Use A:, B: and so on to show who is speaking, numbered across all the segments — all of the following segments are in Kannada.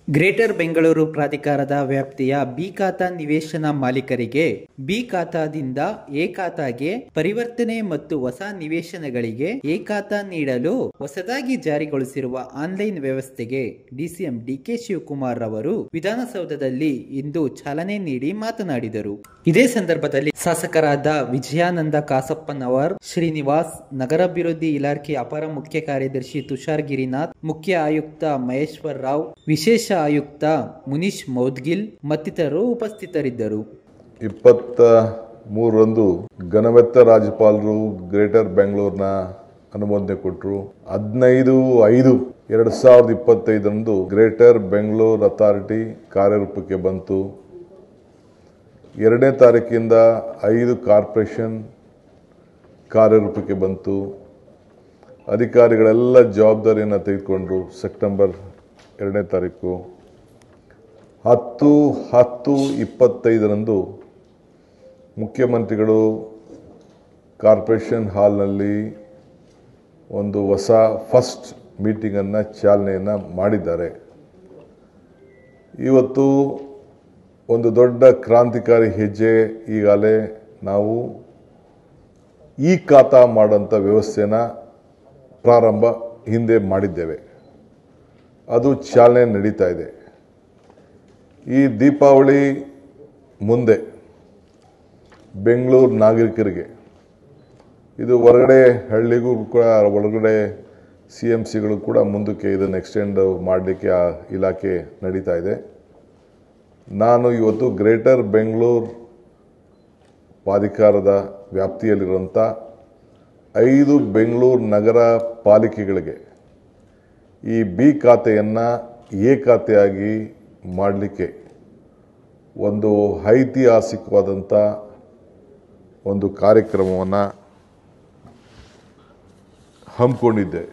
A: ಗ್ರೇಟರ್ ಬೆಂಗಳೂರು ಪ್ರಾಧಿಕಾರದ ವ್ಯಾಪ್ತಿಯ ಬಿ ಖಾತಾ ನಿವೇಶನ ಮಾಲೀಕರಿಗೆ ಬಿ ಖಾತಾದಿಂದ ಎ ಖಾತಾಗೆ ಪರಿವರ್ತನೆ ಮತ್ತು ಹೊಸ ನಿವೇಶನಗಳಿಗೆ ಎ ಖಾತಾ ನೀಡಲು ಹೊಸದಾಗಿ ಜಾರಿಗೊಳಿಸಿರುವ ಆನ್ಲೈನ್ ವ್ಯವಸ್ಥೆಗೆ ಡಿಸಿಎಂ ಡಿಕೆ ಶಿವಕುಮಾರ್ ಅವರು ವಿಧಾನಸೌಧದಲ್ಲಿ ಇಂದು ಚಾಲನೆ ನೀಡಿ ಮಾತನಾಡಿದರು. ಇದೇ ಸಂದರ್ಭದಲ್ಲಿ ಶಾಸಕರಾದ ವಿಜಯಾನಂದ ಕಾಸಪ್ಪನವರ್, ಶ್ರೀನಿವಾಸ್, ನಗರಾಭಿವೃದ್ಧಿ ಇಲಾಖೆ ಅಪರ ಮುಖ್ಯ ಕಾರ್ಯದರ್ಶಿ ತುಷಾರ್ ಗಿರಿನಾಥ್, ಮುಖ್ಯ ಆಯುಕ್ತ ಮಹೇಶ್ವರ್ ರಾವ್, ವಿಶೇಷ ಆಯುಕ್ತ ಮುನೀಶ್ ಮೌದ್ಗಿಲ್ ಮತ್ತಿತರರು ಉಪಸ್ಥಿತರಿದ್ದರು.
B: 23ರಂದು ಘನವೆತ್ತ ರಾಜ್ಯಪಾಲರು ಗ್ರೇಟರ್ ಬೆಂಗಳೂರಿನ ಅನುಮೋದನೆ ಕೊಟ್ಟರು. 15/5/2025ರಂದು ಗ್ರೇಟರ್ ಬೆಂಗಳೂರು ಅಥಾರಿಟಿ ಕಾರ್ಯರೂಪಕ್ಕೆ ಬಂತು. 2ನೇ ತಾರೀಕಿಂದ 5 ಕಾರ್ಪೊರೇಷನ್ ಕಾರ್ಯರೂಪಕ್ಕೆ ಬಂತು. ಅಧಿಕಾರಿಗಳೆಲ್ಲ ಜವಾಬ್ದಾರಿಯನ್ನು ತೆಗೆದುಕೊಂಡ್ರು. ಸೆಪ್ಟೆಂಬರ್ 2ನೇ ತಾರೀಕು 10/10/25ರಂದು ಮುಖ್ಯಮಂತ್ರಿಗಳು ಕಾರ್ಪೊರೇಷನ್ ಹಾಲ್ನಲ್ಲಿ ಒಂದು ಹೊಸ ಫಸ್ಟ್ ಮೀಟಿಂಗನ್ನು ಚಾಲನೆಯನ್ನು ಮಾಡಿದ್ದಾರೆ. ಇವತ್ತು ಒಂದು ದೊಡ್ಡ ಕ್ರಾಂತಿಕಾರಿ ಹೆಜ್ಜೆ. ಈಗಾಗಲೇ ನಾವು ಈ ಖಾತಾ ಮಾಡೋಂಥ ವ್ಯವಸ್ಥೆನ ಪ್ರಾರಂಭ ಹಿಂದೆ ಮಾಡಿದ್ದೇವೆ. ಅದು ಚಾಲನೆ ನಡೀತಾ ಇದೆ. ಈ ದೀಪಾವಳಿ ಮುಂದೆ ಬೆಂಗಳೂರು ನಾಗರಿಕರಿಗೆ ಇದು ಹೊರಗಡೆ ಹಳ್ಳಿಗೂ ಕೂಡ ಒಳಗಡೆ CMCಗಳು ಕೂಡ ಮುಂದಕ್ಕೆ ಇದನ್ನು ಎಕ್ಸ್ಟೆಂಡ್ ಮಾಡಲಿಕ್ಕೆ ಆ ಇಲಾಖೆ ನಡೀತಾ ಇದೆ. ನಾನು ಇವತ್ತು ಗ್ರೇಟರ್ ಬೆಂಗಳೂರು ಪ್ರಾಧಿಕಾರದ ವ್ಯಾಪ್ತಿಯಲ್ಲಿರುವಂಥ 5 ಬೆಂಗಳೂರು ನಗರ ಪಾಲಿಕೆಗಳಿಗೆ ಈ ಬಿ ಖಾತೆಯನ್ನು ಎ ಖಾತೆಯಾಗಿ ಮಾಡಲಿಕ್ಕೆ ಒಂದು ಐತಿಹಾಸಿಕವಾದಂಥ ಒಂದು ಕಾರ್ಯಕ್ರಮವನ್ನು ಹಮ್ಮಿಕೊಂಡಿದ್ದೆ.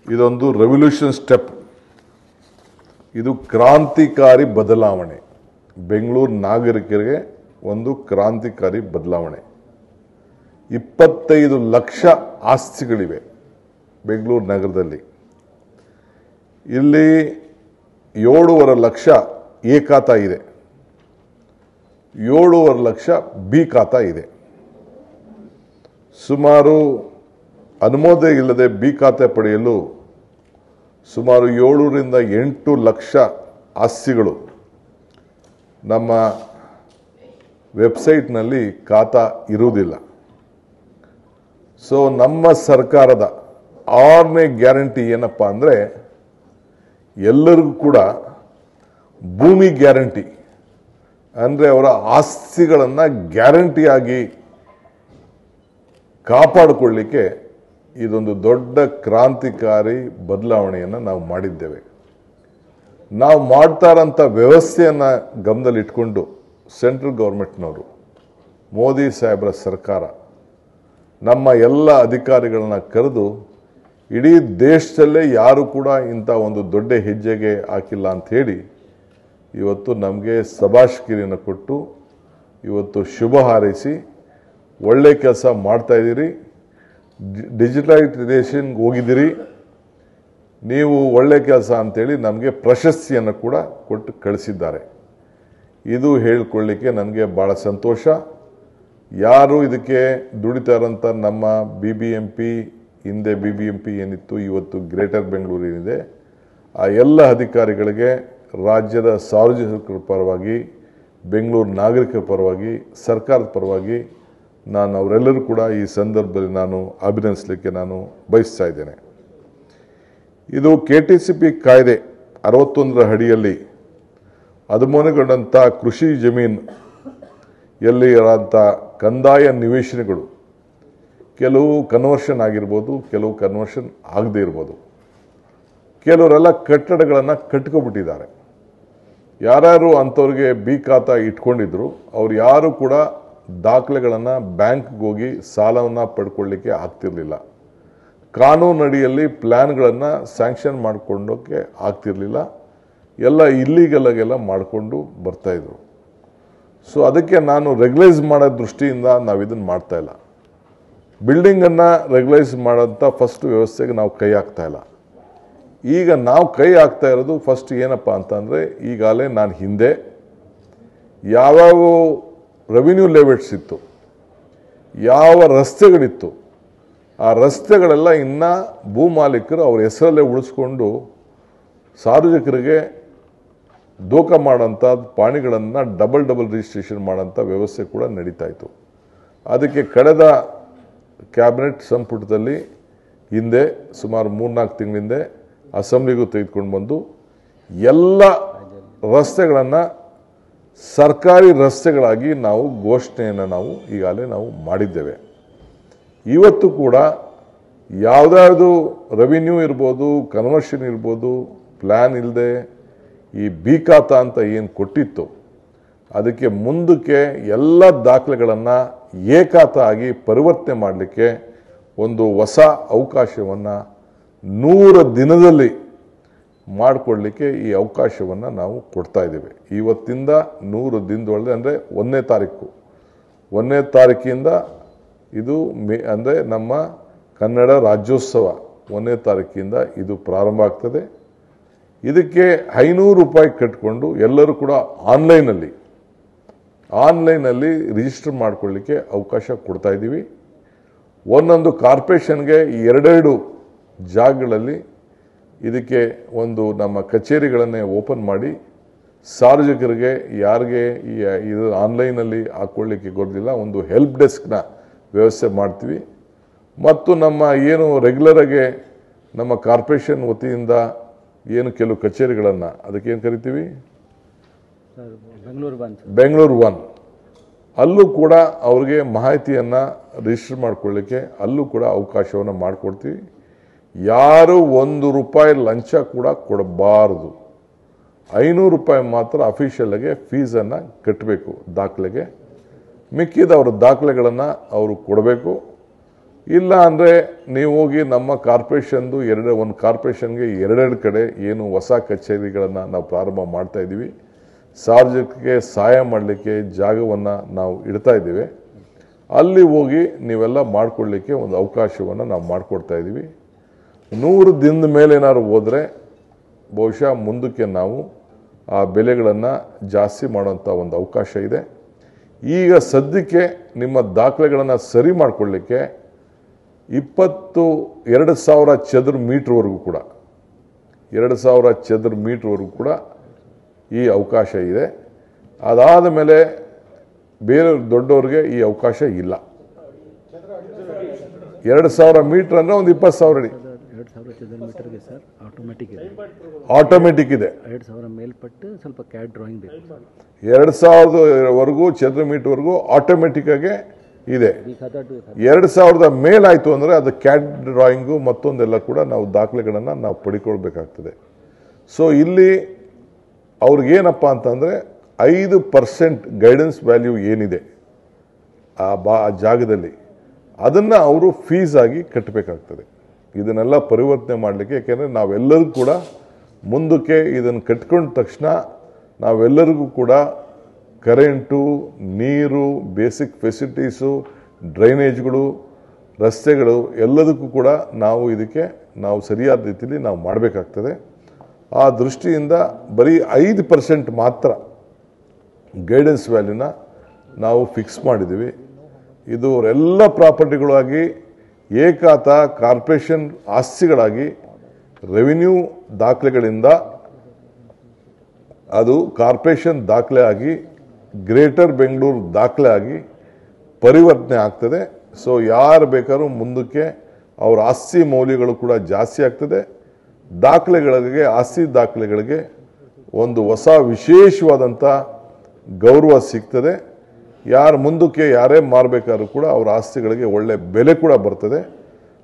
B: ಇದೊಂದು ರೆವಲ್ಯೂಷನ್ ಸ್ಟೆಪ್. ಇದು ಕ್ರಾಂತಿಕಾರಿ ಬದಲಾವಣೆ. ಬೆಂಗಳೂರು ನಾಗರಿಕರಿಗೆ ಒಂದು ಕ್ರಾಂತಿಕಾರಿ ಬದಲಾವಣೆ. 25 ಲಕ್ಷ ಆಸ್ತಿಗಳಿವೆ ಬೆಂಗಳೂರು ನಗರದಲ್ಲಿ. ಇಲ್ಲಿ 7.5 ಲಕ್ಷ ಎ ಖಾತಾ ಇದೆ, 7.5 ಲಕ್ಷ ಬಿ ಖಾತಾ ಇದೆ. ಸುಮಾರು ಅನುಮೋದನೆ ಇಲ್ಲದೆ ಬಿ ಖಾತೆ ಪಡೆಯಲು ಸುಮಾರು 7ರಿಂದ 8 ಲಕ್ಷ ಆಸ್ತಿಗಳು ನಮ್ಮ ವೆಬ್ಸೈಟ್ನಲ್ಲಿ ಖಾತಾ ಇರುವುದಿಲ್ಲ. ಸೊ ನಮ್ಮ ಸರ್ಕಾರದ 6ನೇ ಗ್ಯಾರಂಟಿ ಏನಪ್ಪ ಅಂದರೆ ಎಲ್ಲರಿಗೂ ಕೂಡ ಭೂಮಿ ಗ್ಯಾರಂಟಿ, ಅಂದರೆ ಅವರ ಆಸ್ತಿಗಳನ್ನು ಗ್ಯಾರಂಟಿಯಾಗಿ ಕಾಪಾಡಿಕೊಳ್ಳಲಿಕ್ಕೆ ಇದೊಂದು ದೊಡ್ಡ ಕ್ರಾಂತಿಕಾರಿ ಬದಲಾವಣೆಯನ್ನು ನಾವು ಮಾಡಿದ್ದೇವೆ. ನಾವು ಮಾಡ್ತಾ ಇರೋಂಥ ವ್ಯವಸ್ಥೆಯನ್ನು ಗಮನದಲ್ಲಿಟ್ಕೊಂಡು ಸೆಂಟ್ರಲ್ ಗೌರ್ಮೆಂಟ್ನವರು, ಮೋದಿ ಸಾಹೇಬರ ಸರ್ಕಾರ ನಮ್ಮ ಎಲ್ಲ ಅಧಿಕಾರಿಗಳನ್ನ ಕರೆದು ಇಡೀ ದೇಶದಲ್ಲೇ ಯಾರು ಕೂಡ ಇಂಥ ಒಂದು ದೊಡ್ಡ ಹೆಜ್ಜೆಗೆ ಹಾಕಿಲ್ಲ ಅಂಥೇಳಿ ಇವತ್ತು ನಮಗೆ ಶಬಾಷ್ಗಿರಿಯನ್ನು ಕೊಟ್ಟು ಇವತ್ತು ಶುಭ ಹಾರೈಸಿ ಒಳ್ಳೆ ಕೆಲಸ ಮಾಡ್ತಾಯಿದ್ದೀರಿ, ಡಿಜಿಟಲೈಸೇಷನ್ಗೆ ಹೋಗಿದ್ದೀರಿ, ನೀವು ಒಳ್ಳೆ ಕೆಲಸ ಅಂಥೇಳಿ ನಮಗೆ ಪ್ರಶಸ್ತಿಯನ್ನು ಕೂಡ ಕೊಟ್ಟು ಕಳಿಸಿದ್ದಾರೆ. ಇದು ಹೇಳಿಕೊಳ್ಳಿಕ್ಕೆ ನನಗೆ ಭಾಳ ಸಂತೋಷ. ಯಾರು ಇದಕ್ಕೆ ದುಡಿತಾ ಇರೋಂಥ ನಮ್ಮ BBMP, ಹಿಂದೆ BBMP ಏನಿತ್ತು, ಇವತ್ತು ಗ್ರೇಟರ್ ಬೆಂಗಳೂರು ಏನಿದೆ, ಆ ಎಲ್ಲ ಅಧಿಕಾರಿಗಳಿಗೆ ರಾಜ್ಯದ ಸಾರ್ವಜನಿಕರ ಪರವಾಗಿ, ಬೆಂಗಳೂರು ನಾಗರಿಕರ ಪರವಾಗಿ, ಸರ್ಕಾರದ ಪರವಾಗಿ ನಾನು ಅವರೆಲ್ಲರೂ ಕೂಡ ಈ ಸಂದರ್ಭದಲ್ಲಿ ನಾನು ಅಭಿನಂದಿಸಲಿಕ್ಕೆ ನಾನು ಬಯಸ್ತಾ ಇದ್ದೇನೆ. ಇದು KTCP ಕಾಯ್ದೆ 61ರ ಅಡಿಯಲ್ಲಿ ಅನುಮೋದನೆಗೊಂಡಂಥ ಕೃಷಿ ಜಮೀನು ಎಲ್ಲಿ ಇರೋಂಥ ಕಂದಾಯ ನಿವೇಶನಗಳು ಕೆಲವು ಕನ್ವರ್ಷನ್ ಆಗಿರ್ಬೋದು, ಕೆಲವು ಕನ್ವರ್ಷನ್ ಆಗದೇ ಇರ್ಬೋದು. ಕೆಲವರೆಲ್ಲ ಕಟ್ಟಡಗಳನ್ನು ಕಟ್ಕೊಬಿಟ್ಟಿದ್ದಾರೆ. ಯಾರ್ಯಾರು ಅಂಥವ್ರಿಗೆ ಬಿ ಖಾತಾ ಇಟ್ಕೊಂಡಿದ್ರು ಅವ್ರು ಯಾರು ಕೂಡ ದಾಖಲೆಗಳನ್ನು ಬ್ಯಾಂಕ್ಗೆ ಹೋಗಿ ಸಾಲವನ್ನು ಪಡ್ಕೊಳ್ಳಿಕ್ಕೆ ಆಗ್ತಿರಲಿಲ್ಲ. ಕಾನೂನಡಿಯಲ್ಲಿ ಪ್ಲ್ಯಾನ್ಗಳನ್ನು ಸ್ಯಾಂಕ್ಷನ್ ಮಾಡಿಕೊಂಡೋಕ್ಕೆ ಆಗ್ತಿರಲಿಲ್ಲ. ಎಲ್ಲ ಇಲ್ಲೀಗಲಾಗೆಲ್ಲ ಮಾಡಿಕೊಂಡು ಬರ್ತಾಯಿದ್ರು. ಸೊ ಅದಕ್ಕೆ ನಾನು ರೆಗ್ಯುಲೈಸ್ ಮಾಡೋ ದೃಷ್ಟಿಯಿಂದ ನಾವು ಇದನ್ನು ಮಾಡ್ತಾಯಿಲ್ಲ. ಬಿಲ್ಡಿಂಗನ್ನು ರೆಗ್ಯುಲೈಸ್ ಮಾಡೋಂಥ ಫಸ್ಟ್ ವ್ಯವಸ್ಥೆಗೆ ನಾವು ಕೈ ಹಾಕ್ತಾಯಿಲ್ಲ. ಈಗ ನಾವು ಕೈ ಹಾಕ್ತಾ ಇರೋದು ಫಸ್ಟ್ ಏನಪ್ಪ ಅಂತಂದರೆ, ಈಗಾಗಲೇ ನಾನು ಹಿಂದೆ ಯಾವ್ಯಾವ ರೆವಿನ್ಯೂ ಲೆವೆಟ್ಸ್ ಇತ್ತು, ಯಾವ ರಸ್ತೆಗಳಿತ್ತು, ಆ ರಸ್ತೆಗಳೆಲ್ಲ ಇನ್ನು ಭೂಮಾಲೀಕರು ಅವ್ರ ಹೆಸರಲ್ಲೇ ಉಳಿಸ್ಕೊಂಡು ಸಾರ್ವಜನಿಕರಿಗೆ ದೋಖ ಮಾಡೋಂಥ ಪಾಣಿಗಳನ್ನು ಡಬಲ್ ರಿಜಿಸ್ಟ್ರೇಷನ್ ಮಾಡೋಂಥ ವ್ಯವಸ್ಥೆ ಕೂಡ ನಡೀತಾ ಇತ್ತು. ಅದಕ್ಕೆ ಕಳೆದ ಕ್ಯಾಬಿನೆಟ್ ಸಂಪುಟದಲ್ಲಿ ಹಿಂದೆ ಸುಮಾರು 3-4 ತಿಂಗಳಿಂದ ಅಸೆಂಬ್ಲಿಗೂ ತೆಗೆದುಕೊಂಡು ಬಂದು ಎಲ್ಲ ರಸ್ತೆಗಳನ್ನು ಸರ್ಕಾರಿ ರಸ್ತೆಗಳಾಗಿ ನಾವು ಘೋಷಣೆಯನ್ನು ನಾವು ಈಗಾಗಲೇ ನಾವು ಮಾಡಿದ್ದೇವೆ. ಇವತ್ತು ಕೂಡ ಯಾವುದಾದ್ರು ರೆವಿನ್ಯೂ ಇರ್ಬೋದು, ಕನ್ವರ್ಷನ್ ಇರ್ಬೋದು, ಪ್ಲ್ಯಾನ್ ಇಲ್ಲದೆ ಈ ಬಿ ಖಾತಾ ಅಂತ ಏನು ಕೊಟ್ಟಿತ್ತು ಅದಕ್ಕೆ ಮುಂದಕ್ಕೆ ಎಲ್ಲ ದಾಖಲೆಗಳನ್ನು ಎ ಖಾತಾ ಆಗಿ ಪರಿವರ್ತನೆ ಮಾಡಲಿಕ್ಕೆ ಒಂದು ಹೊಸ ಅವಕಾಶವನ್ನು 100 ದಿನದಲ್ಲಿ ಮಾಡಿಕೊಡ್ಲಿಕ್ಕೆ ಈ ಅವಕಾಶವನ್ನು ನಾವು ಕೊಡ್ತಾ ಇದ್ದೇವೆ. ಇವತ್ತಿಂದ 100 ದಿನದೊಳಗೆ ಅಂದರೆ 1ನೇ ತಾರೀಕಿಂದ ಇದು ಅಂದರೆ ನಮ್ಮ ಕನ್ನಡ ರಾಜ್ಯೋತ್ಸವ 1ನೇ ತಾರೀಕಿಂದ ಇದು ಪ್ರಾರಂಭ ಆಗ್ತದೆ. ಇದಕ್ಕೆ 500 ರೂಪಾಯಿ ಕಟ್ಟಿಕೊಂಡು ಎಲ್ಲರೂ ಕೂಡ ಆನ್ಲೈನಲ್ಲಿ ರಿಜಿಸ್ಟರ್ ಮಾಡಿಕೊಳ್ಳಿಕ್ಕೆ ಅವಕಾಶ ಕೊಡ್ತಾ ಇದ್ದೀವಿ. ಒಂದೊಂದು ಕಾರ್ಪೊರೇಷನ್ಗೆ 2 ಜಾಗಗಳಲ್ಲಿ ಇದಕ್ಕೆ ಒಂದು ನಮ್ಮ ಕಚೇರಿಗಳನ್ನೇ ಓಪನ್ ಮಾಡಿ ಸಾರ್ವಜನಿಕರಿಗೆ ಯಾರಿಗೆ ಇದು ಆನ್ಲೈನಲ್ಲಿ ಹಾಕ್ಕೊಳ್ಳಿಕ್ಕೆ ಗೊತ್ತಿಲ್ಲ ಒಂದು ಹೆಲ್ಪ್ ಡೆಸ್ಕ್ನ ವ್ಯವಸ್ಥೆ ಮಾಡ್ತೀವಿ. ಮತ್ತು ನಮ್ಮ ಏನು ರೆಗ್ಯುಲರಾಗಿ ನಮ್ಮ ಕಾರ್ಪೊರೇಷನ್ ವತಿಯಿಂದ ಏನು ಕೆಲವು ಕಚೇರಿಗಳನ್ನು ಅದಕ್ಕೇನು ಕರಿತೀವಿ ಬೆಂಗಳೂರು 1 ಅಲ್ಲೂ ಕೂಡ ಅವ್ರಿಗೆ ಮಾಹಿತಿಯನ್ನು ರಿಜಿಸ್ಟರ್ ಮಾಡ್ಕೊಳ್ಳಿಕ್ಕೆ ಅಲ್ಲೂ ಕೂಡ ಅವಕಾಶವನ್ನು ಮಾಡಿಕೊಡ್ತೀವಿ. ಯಾರು 1 ರೂಪಾಯಿ ಲಂಚ ಕೂಡ ಕೊಡಬಾರದು. 500 ರೂಪಾಯಿ ಮಾತ್ರ ಅಫಿಷಿಯಲ್ಗೆ ಫೀಸನ್ನು ಕಟ್ಟಬೇಕು ದಾಖಲೆಗೆ. ಮಿಕ್ಕಿದ ಅವರ ದಾಖಲೆಗಳನ್ನು ಅವರು ಕೊಡಬೇಕು. ಇಲ್ಲ ಅಂದರೆ ನೀವು ಹೋಗಿ ನಮ್ಮ ಕಾರ್ಪೊರೇಷನ್ದು ಒಂದು ಕಾರ್ಪೊರೇಷನ್ಗೆ 2 ಕಡೆ ಏನು ಹೊಸ ಕಚೇರಿಗಳನ್ನು ನಾವು ಪ್ರಾರಂಭ ಮಾಡ್ತಾ ಇದ್ದೀವಿ. ಸಾರ್ವಜನಿಕರಿಗೆ ಸಹಾಯ ಮಾಡಲಿಕ್ಕೆ ಜಾಗವನ್ನು ನಾವು ಇಡ್ತಾ ಇದ್ದೀವಿ. ಅಲ್ಲಿ ಹೋಗಿ ನೀವೆಲ್ಲ ಮಾಡಿಕೊಳ್ಳಿಕ್ಕೆ ಒಂದು ಅವಕಾಶವನ್ನು ನಾವು ಮಾಡಿಕೊಡ್ತಾ ಇದ್ದೀವಿ. 100 ದಿನದ ಮೇಲೆ ಏನಾದ್ರು ಹೋದರೆ ಬಹುಶಃ ಮುಂದಕ್ಕೆ ನಾವು ಆ ಬೆಲೆಗಳನ್ನು ಜಾಸ್ತಿ ಮಾಡುವಂಥ ಒಂದು ಅವಕಾಶ ಇದೆ. ಈಗ ಸದ್ಯಕ್ಕೆ ನಿಮ್ಮ ದಾಖಲೆಗಳನ್ನು ಸರಿ ಮಾಡಿಕೊಳ್ಳಿಕ್ಕೆ 2,000 ಚದರ ಮೀಟ್ರ್ವರೆಗೂ ಕೂಡ 2,000 ಚದರ ಮೀಟ್ರ್ವರೆಗೂ ಕೂಡ ಈ ಅವಕಾಶ ಇದೆ. ಅದಾದ ಮೇಲೆ ಬೇರೆ ದೊಡ್ಡವ್ರಿಗೆ ಈ ಅವಕಾಶ ಇಲ್ಲ. 2,000 ಮೀಟರ್ ಅಂದರೆ ಒಂದು 20,000 ಅಡಿ.
C: 2,000 ಚದರ ಮೀಟರ್ಗೆ ಸರ್
B: ಆಟೋಮೆಟಿಕ್ ಇದೆ.
C: 2,000 ಮೇಲ್ಪಟ್ಟು ಸ್ವಲ್ಪ ಕ್ಯಾಡ್ ಡ್ರಾಯಿಂಗ್ ಬೇಕು.
B: 2,000ವರೆಗೂ ಚದರ ಮೀಟರ್ವರೆಗೂ ಆಟೋಮೆಟಿಕ್ ಆಗಿ ಇದೆ. 2,000 ಮೇಲಾಯಿತು ಅಂದರೆ ಅದು ಕ್ಯಾಡ್ ಡ್ರಾಯಿಂಗು ಮತ್ತೊಂದೆಲ್ಲ ಕೂಡ ನಾವು ದಾಖಲೆಗಳನ್ನು ನಾವು ಪಡ್ಕೊಳ್ಬೇಕಾಗ್ತದೆ. ಸೊ ಇಲ್ಲಿ ಅವ್ರಿಗೇನಪ್ಪ ಅಂತಂದರೆ 5% ಗೈಡೆನ್ಸ್ ವ್ಯಾಲ್ಯೂ ಏನಿದೆ ಆ ಜಾಗದಲ್ಲಿ ಅದನ್ನು ಅವರು ಫೀಸ್ ಆಗಿ ಕಟ್ಟಬೇಕಾಗ್ತದೆ. ಇದನ್ನೆಲ್ಲ ಪರಿವರ್ತನೆ ಮಾಡಲಿಕ್ಕೆ, ಯಾಕೆಂದರೆ ನಾವೆಲ್ಲರೂ ಕೂಡ ಮುಂದಕ್ಕೆ ಇದನ್ನು ಕಟ್ಕೊಂಡ ತಕ್ಷಣ ನಾವೆಲ್ಲರಿಗೂ ಕೂಡ ಕರೆಂಟು, ನೀರು, ಬೇಸಿಕ್ ಫೆಸಿಲಿಟೀಸು, ಡ್ರೈನೇಜ್ಗಳು, ರಸ್ತೆಗಳು ಎಲ್ಲದಕ್ಕೂ ಕೂಡ ನಾವು ಇದಕ್ಕೆ ನಾವು ಸರಿಯಾದ ರೀತಿಯಲ್ಲಿ ನಾವು ಮಾಡಬೇಕಾಗ್ತದೆ. ಆ ದೃಷ್ಟಿಯಿಂದ ಬರೀ 5% ಮಾತ್ರ ಗೈಡೆನ್ಸ್ ವ್ಯಾಲ್ಯೂನ ನಾವು ಫಿಕ್ಸ್ ಮಾಡಿದ್ದೀವಿ. ಇದು ಎಲ್ಲ ಪ್ರಾಪರ್ಟಿಗಳಾಗಿ ಏಕಾತ ಕಾರ್ಪೊರೇಷನ್ ಆಸ್ತಿಗಳಾಗಿ ರೆವಿನ್ಯೂ ದಾಖಲೆಗಳಿಂದ ಅದು ಕಾರ್ಪೊರೇಷನ್ ದಾಖಲೆ ಆಗಿ ಗ್ರೇಟರ್ ಬೆಂಗಳೂರು ದಾಖಲೆ ಆಗಿ ಪರಿವರ್ತನೆ ಆಗ್ತದೆ. ಸೊ ಯಾರು ಬೇಕಾದ್ರೂ ಮುಂದಕ್ಕೆ ಅವರ ಆಸ್ತಿ ಮೌಲ್ಯಗಳು ಕೂಡ ಜಾಸ್ತಿ ಆಗ್ತದೆ. ದಾಖಲೆಗಳಿಗೆ, ಆಸ್ತಿ ದಾಖಲೆಗಳಿಗೆ ಒಂದು ಹೊಸ ವಿಶೇಷವಾದಂಥ ಗೌರವ ಸಿಗ್ತದೆ. ಯಾರು ಮುಂದಕ್ಕೆ ಯಾರೇ ಮಾರಬೇಕಾದ್ರೂ ಕೂಡ ಅವರ ಆಸ್ತಿಗಳಿಗೆ ಒಳ್ಳೆ ಬೆಲೆ ಕೂಡ ಬರ್ತದೆ.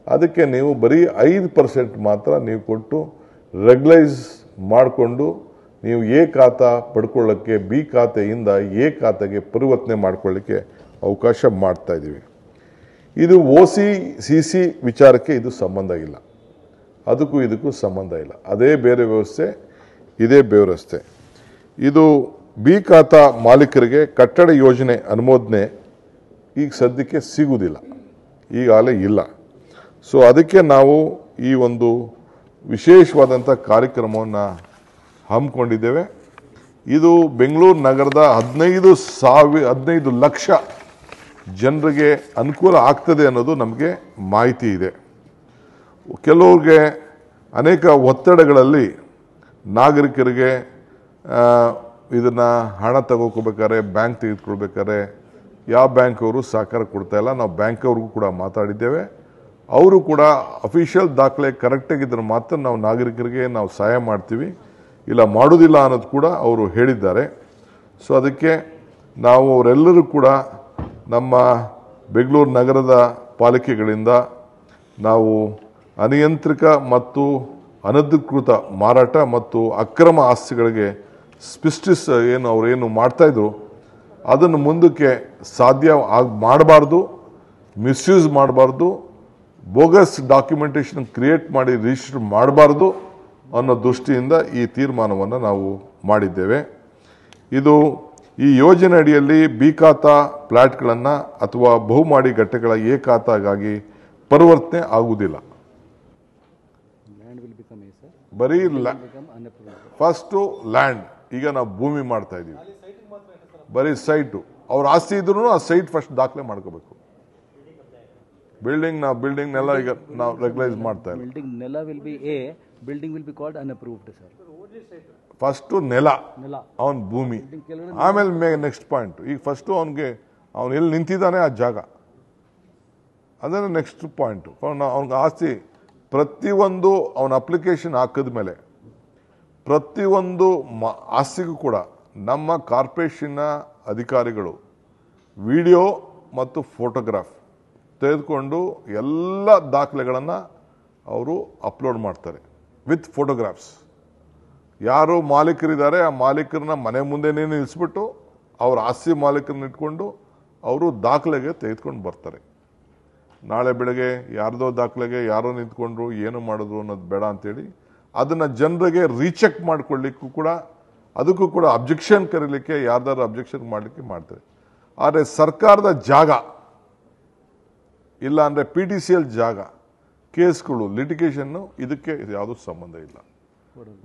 B: ಅದಕ್ಕೆ ನೀವು ಬರೀ 5% ಮಾತ್ರ ನೀವು ಕೊಟ್ಟು ರೆಗ್ಯುಲೈಸ್ ಮಾಡಿಕೊಂಡು ನೀವು ಎ ಖಾತಾ ಪಡ್ಕೊಳ್ಳೋಕ್ಕೆ ಬಿ ಖಾತೆಯಿಂದ ಎ ಖಾತೆಗೆ ಪರಿವರ್ತನೆ ಮಾಡ್ಕೊಳ್ಳಿಕ್ಕೆ ಅವಕಾಶ ಮಾಡ್ತಾ ಇದ್ದೀವಿ. ಇದು OC/CC ವಿಚಾರಕ್ಕೆ ಇದು ಸಂಬಂಧ ಇಲ್ಲ, ಅದಕ್ಕೂ ಇದಕ್ಕೂ ಸಂಬಂಧ ಇಲ್ಲ. ಅದೇ ಬೇರೆ ವ್ಯವಸ್ಥೆ, ಇದೇ ಬೇರೆ ವ್ಯವಸ್ಥೆ. ಇದು ಬಿ ಖಾತಾ ಮಾಲೀಕರಿಗೆ ಕಟ್ಟಡ ಯೋಜನೆ ಅನುಮೋದನೆ ಈಗ ಸದ್ಯಕ್ಕೆ ಸಿಗುವುದಿಲ್ಲ, ಈಗಾಗಲೇ ಇಲ್ಲ. ಸೊ ಅದಕ್ಕೆ ನಾವು ಈ ಒಂದು ವಿಶೇಷವಾದಂಥ ಕಾರ್ಯಕ್ರಮವನ್ನು ಹಮ್ಮಿಕೊಂಡಿದ್ದೇವೆ. ಇದು ಬೆಂಗಳೂರು ನಗರದ 15 ಲಕ್ಷ ಜನರಿಗೆ ಅನುಕೂಲ ಆಗ್ತದೆ ಅನ್ನೋದು ನಮಗೆ ಮಾಹಿತಿ ಇದೆ. ಕೆಲವ್ರಿಗೆ ಅನೇಕ ಒತ್ತಡಗಳಲ್ಲಿ ನಾಗರಿಕರಿಗೆ ಇದನ್ನು ಹಣ ತಗೋಕೋಬೇಕಾದ್ರೆ ಬ್ಯಾಂಕ್ ತೆಗೆದುಕೊಳ್ಬೇಕಾದ್ರೆ ಯಾವ ಬ್ಯಾಂಕ್ ಅವರು ಸಹಕಾರ ಕೊಡ್ತಾ ಇಲ್ಲ. ನಾವು ಬ್ಯಾಂಕ್ ಅವ್ರಿಗೂ ಕೂಡ ಮಾತಾಡಿದ್ದೇವೆ. ಅವರು ಕೂಡ ಅಫಿಷಿಯಲ್ ದಾಖಲೆ ಕರೆಕ್ಟಾಗಿದ್ದರೆ ಮಾತ್ರ ನಾವು ನಾಗರಿಕರಿಗೆ ನಾವು ಸಹಾಯ ಮಾಡ್ತೀವಿ, ಇಲ್ಲ ಮಾಡೋದಿಲ್ಲ ಅನ್ನೋದು ಕೂಡ ಅವರು ಹೇಳಿದ್ದಾರೆ. ಸೊ ಅದಕ್ಕೆ ನಾವು ಅವರೆಲ್ಲರೂ ಕೂಡ ನಮ್ಮ ಬೆಂಗಳೂರು ನಗರದ ಪಾಲಿಕೆಗಳಿಂದ ನಾವು ಅನಿಯಂತ್ರಿತ ಮತ್ತು ಅನಧಿಕೃತ ಮಾರಾಟ ಮತ್ತು ಅಕ್ರಮ ಆಸ್ತಿಗಳಿಗೆ ಅವರೇನು ಮಾಡ್ತಾಯಿದ್ರು ಅದನ್ನು ಮುಂದಕ್ಕೆ ಸಾಧ್ಯ ಮಾಡಬಾರ್ದು, ಮಿಸ್ಯೂಸ್ ಮಾಡಬಾರ್ದು, ಬೋಗಸ್ ಡಾಕ್ಯುಮೆಂಟೇಷನ್ ಕ್ರಿಯೇಟ್ ಮಾಡಿ ರಿಜಿಸ್ಟರ್ ಮಾಡಬಾರ್ದು ಅನ್ನೋ ದೃಷ್ಟಿಯಿಂದ ಈ ತೀರ್ಮಾನವನ್ನು ನಾವು ಮಾಡಿದ್ದೇವೆ. ಈ ಯೋಜನೆ ಅಡಿಯಲ್ಲಿ ಬಿ ಖಾತಾ ಫ್ಲ್ಯಾಟ್ಗಳನ್ನು ಅಥವಾ ಬಹುಮಹಡಿ ಘಟ್ಟಗಳ ಎ ಖಾತಾಗಾಗಿ ಪರಿವರ್ತನೆ ಆಗುವುದಿಲ್ಲ. ಬರೀ ಫಸ್ಟು ಲ್ಯಾಂಡ್, ಈಗ ನಾವು ಭೂಮಿ ಮಾಡ್ತಾ ಇದ್ದೀವಿ, ಬರೀ ಸೈಟು ಅವ್ರ ಆಸ್ತಿ ಇದ್ರೂ ಆ ಸೈಟ್ ಫಸ್ಟ್ ದಾಖಲೆ ಮಾಡ್ಕೋಬೇಕು. ಬಿಲ್ಡಿಂಗ್ ನೆಲ ಈಗ ನಾವು ರೆಗ್ಯುಲೈಸ್ ಮಾಡ್ತಾ ಇದ್ದೀವಿ.
C: ಬಿಲ್ಡಿಂಗ್ ನೆಲ will be a, building will be called unapproved sir.
B: First ನೆಲ ಅವನ ಭೂಮಿ, ಆಮೇಲೆ ನೆಕ್ಸ್ಟ್ ಪಾಯಿಂಟ್. ಈಗ ಫಸ್ಟು ಅವನು ಎಲ್ಲಿ ನಿಂತಿದ್ದಾನೆ ಆ ಜಾಗ, ಅದೇ ನೆಕ್ಸ್ಟ್ ಪಾಯಿಂಟು. ಅವ್ನಿಗೆ ಆಸ್ತಿ ಪ್ರತಿಯೊಂದು ಅವನ ಅಪ್ಲಿಕೇಶನ್ ಹಾಕಿದ ಮೇಲೆ ಪ್ರತಿಯೊಂದು ಆಸ್ತಿಗೂ ಕೂಡ ನಮ್ಮ ಕಾರ್ಪೊರೇಷನ್ನ ಅಧಿಕಾರಿಗಳು ವಿಡಿಯೋ ಮತ್ತು ಫೋಟೋಗ್ರಾಫ್ ತೆಗೆದುಕೊಂಡು ಎಲ್ಲ ದಾಖಲೆಗಳನ್ನು ಅವರು ಅಪ್ಲೋಡ್ ಮಾಡ್ತಾರೆ ವಿತ್ ಫೋಟೋಗ್ರಾಫ್ಸ್. ಯಾರು ಮಾಲೀಕರಿದ್ದಾರೆ ಆ ಮಾಲೀಕರನ್ನ ಮನೆ ಮುಂದೆನೇ ನಿಲ್ಲಿಸ್ಬಿಟ್ಟು ಅವ್ರ ಆಸ್ತಿ ಮಾಲೀಕರನ್ನ ಇಟ್ಕೊಂಡು ಅವರು ದಾಖಲೆಗೆ ತೆಗೆದುಕೊಂಡು ಬರ್ತಾರೆ. ನಾಳೆ ಬೆಳಗ್ಗೆ ಯಾರ್ದೋ ದಾಖಲೆಗೆ ಯಾರೋ ನಿಂತ್ಕೊಂಡ್ರು ಏನು ಮಾಡಿದ್ರು ಅನ್ನೋದು ಬೇಡ ಅಂತೇಳಿ ಅದನ್ನು ಜನರಿಗೆ ರೀಚೆಕ್ ಮಾಡ್ಕೊಳ್ಳಿಕ್ಕೂ ಕೂಡ ಅದಕ್ಕೂ ಕೂಡ ಅಬ್ಜೆಕ್ಷನ್ ಕರೀಲಿಕ್ಕೆ ಯಾರ್ದಾರು ಅಬ್ಜೆಕ್ಷನ್ ಮಾಡಲಿಕ್ಕೆ ಮಾಡ್ತಾರೆ. ಆದರೆ ಸರ್ಕಾರದ ಜಾಗ ಇಲ್ಲ ಅಂದರೆ PTCL ಜಾಗ ಕೇಸ್ಗಳು ಲಿಟಿಗೇಷನ್ನು ಇದಕ್ಕೆ ಯಾವುದೂ ಸಂಬಂಧ ಇಲ್ಲ.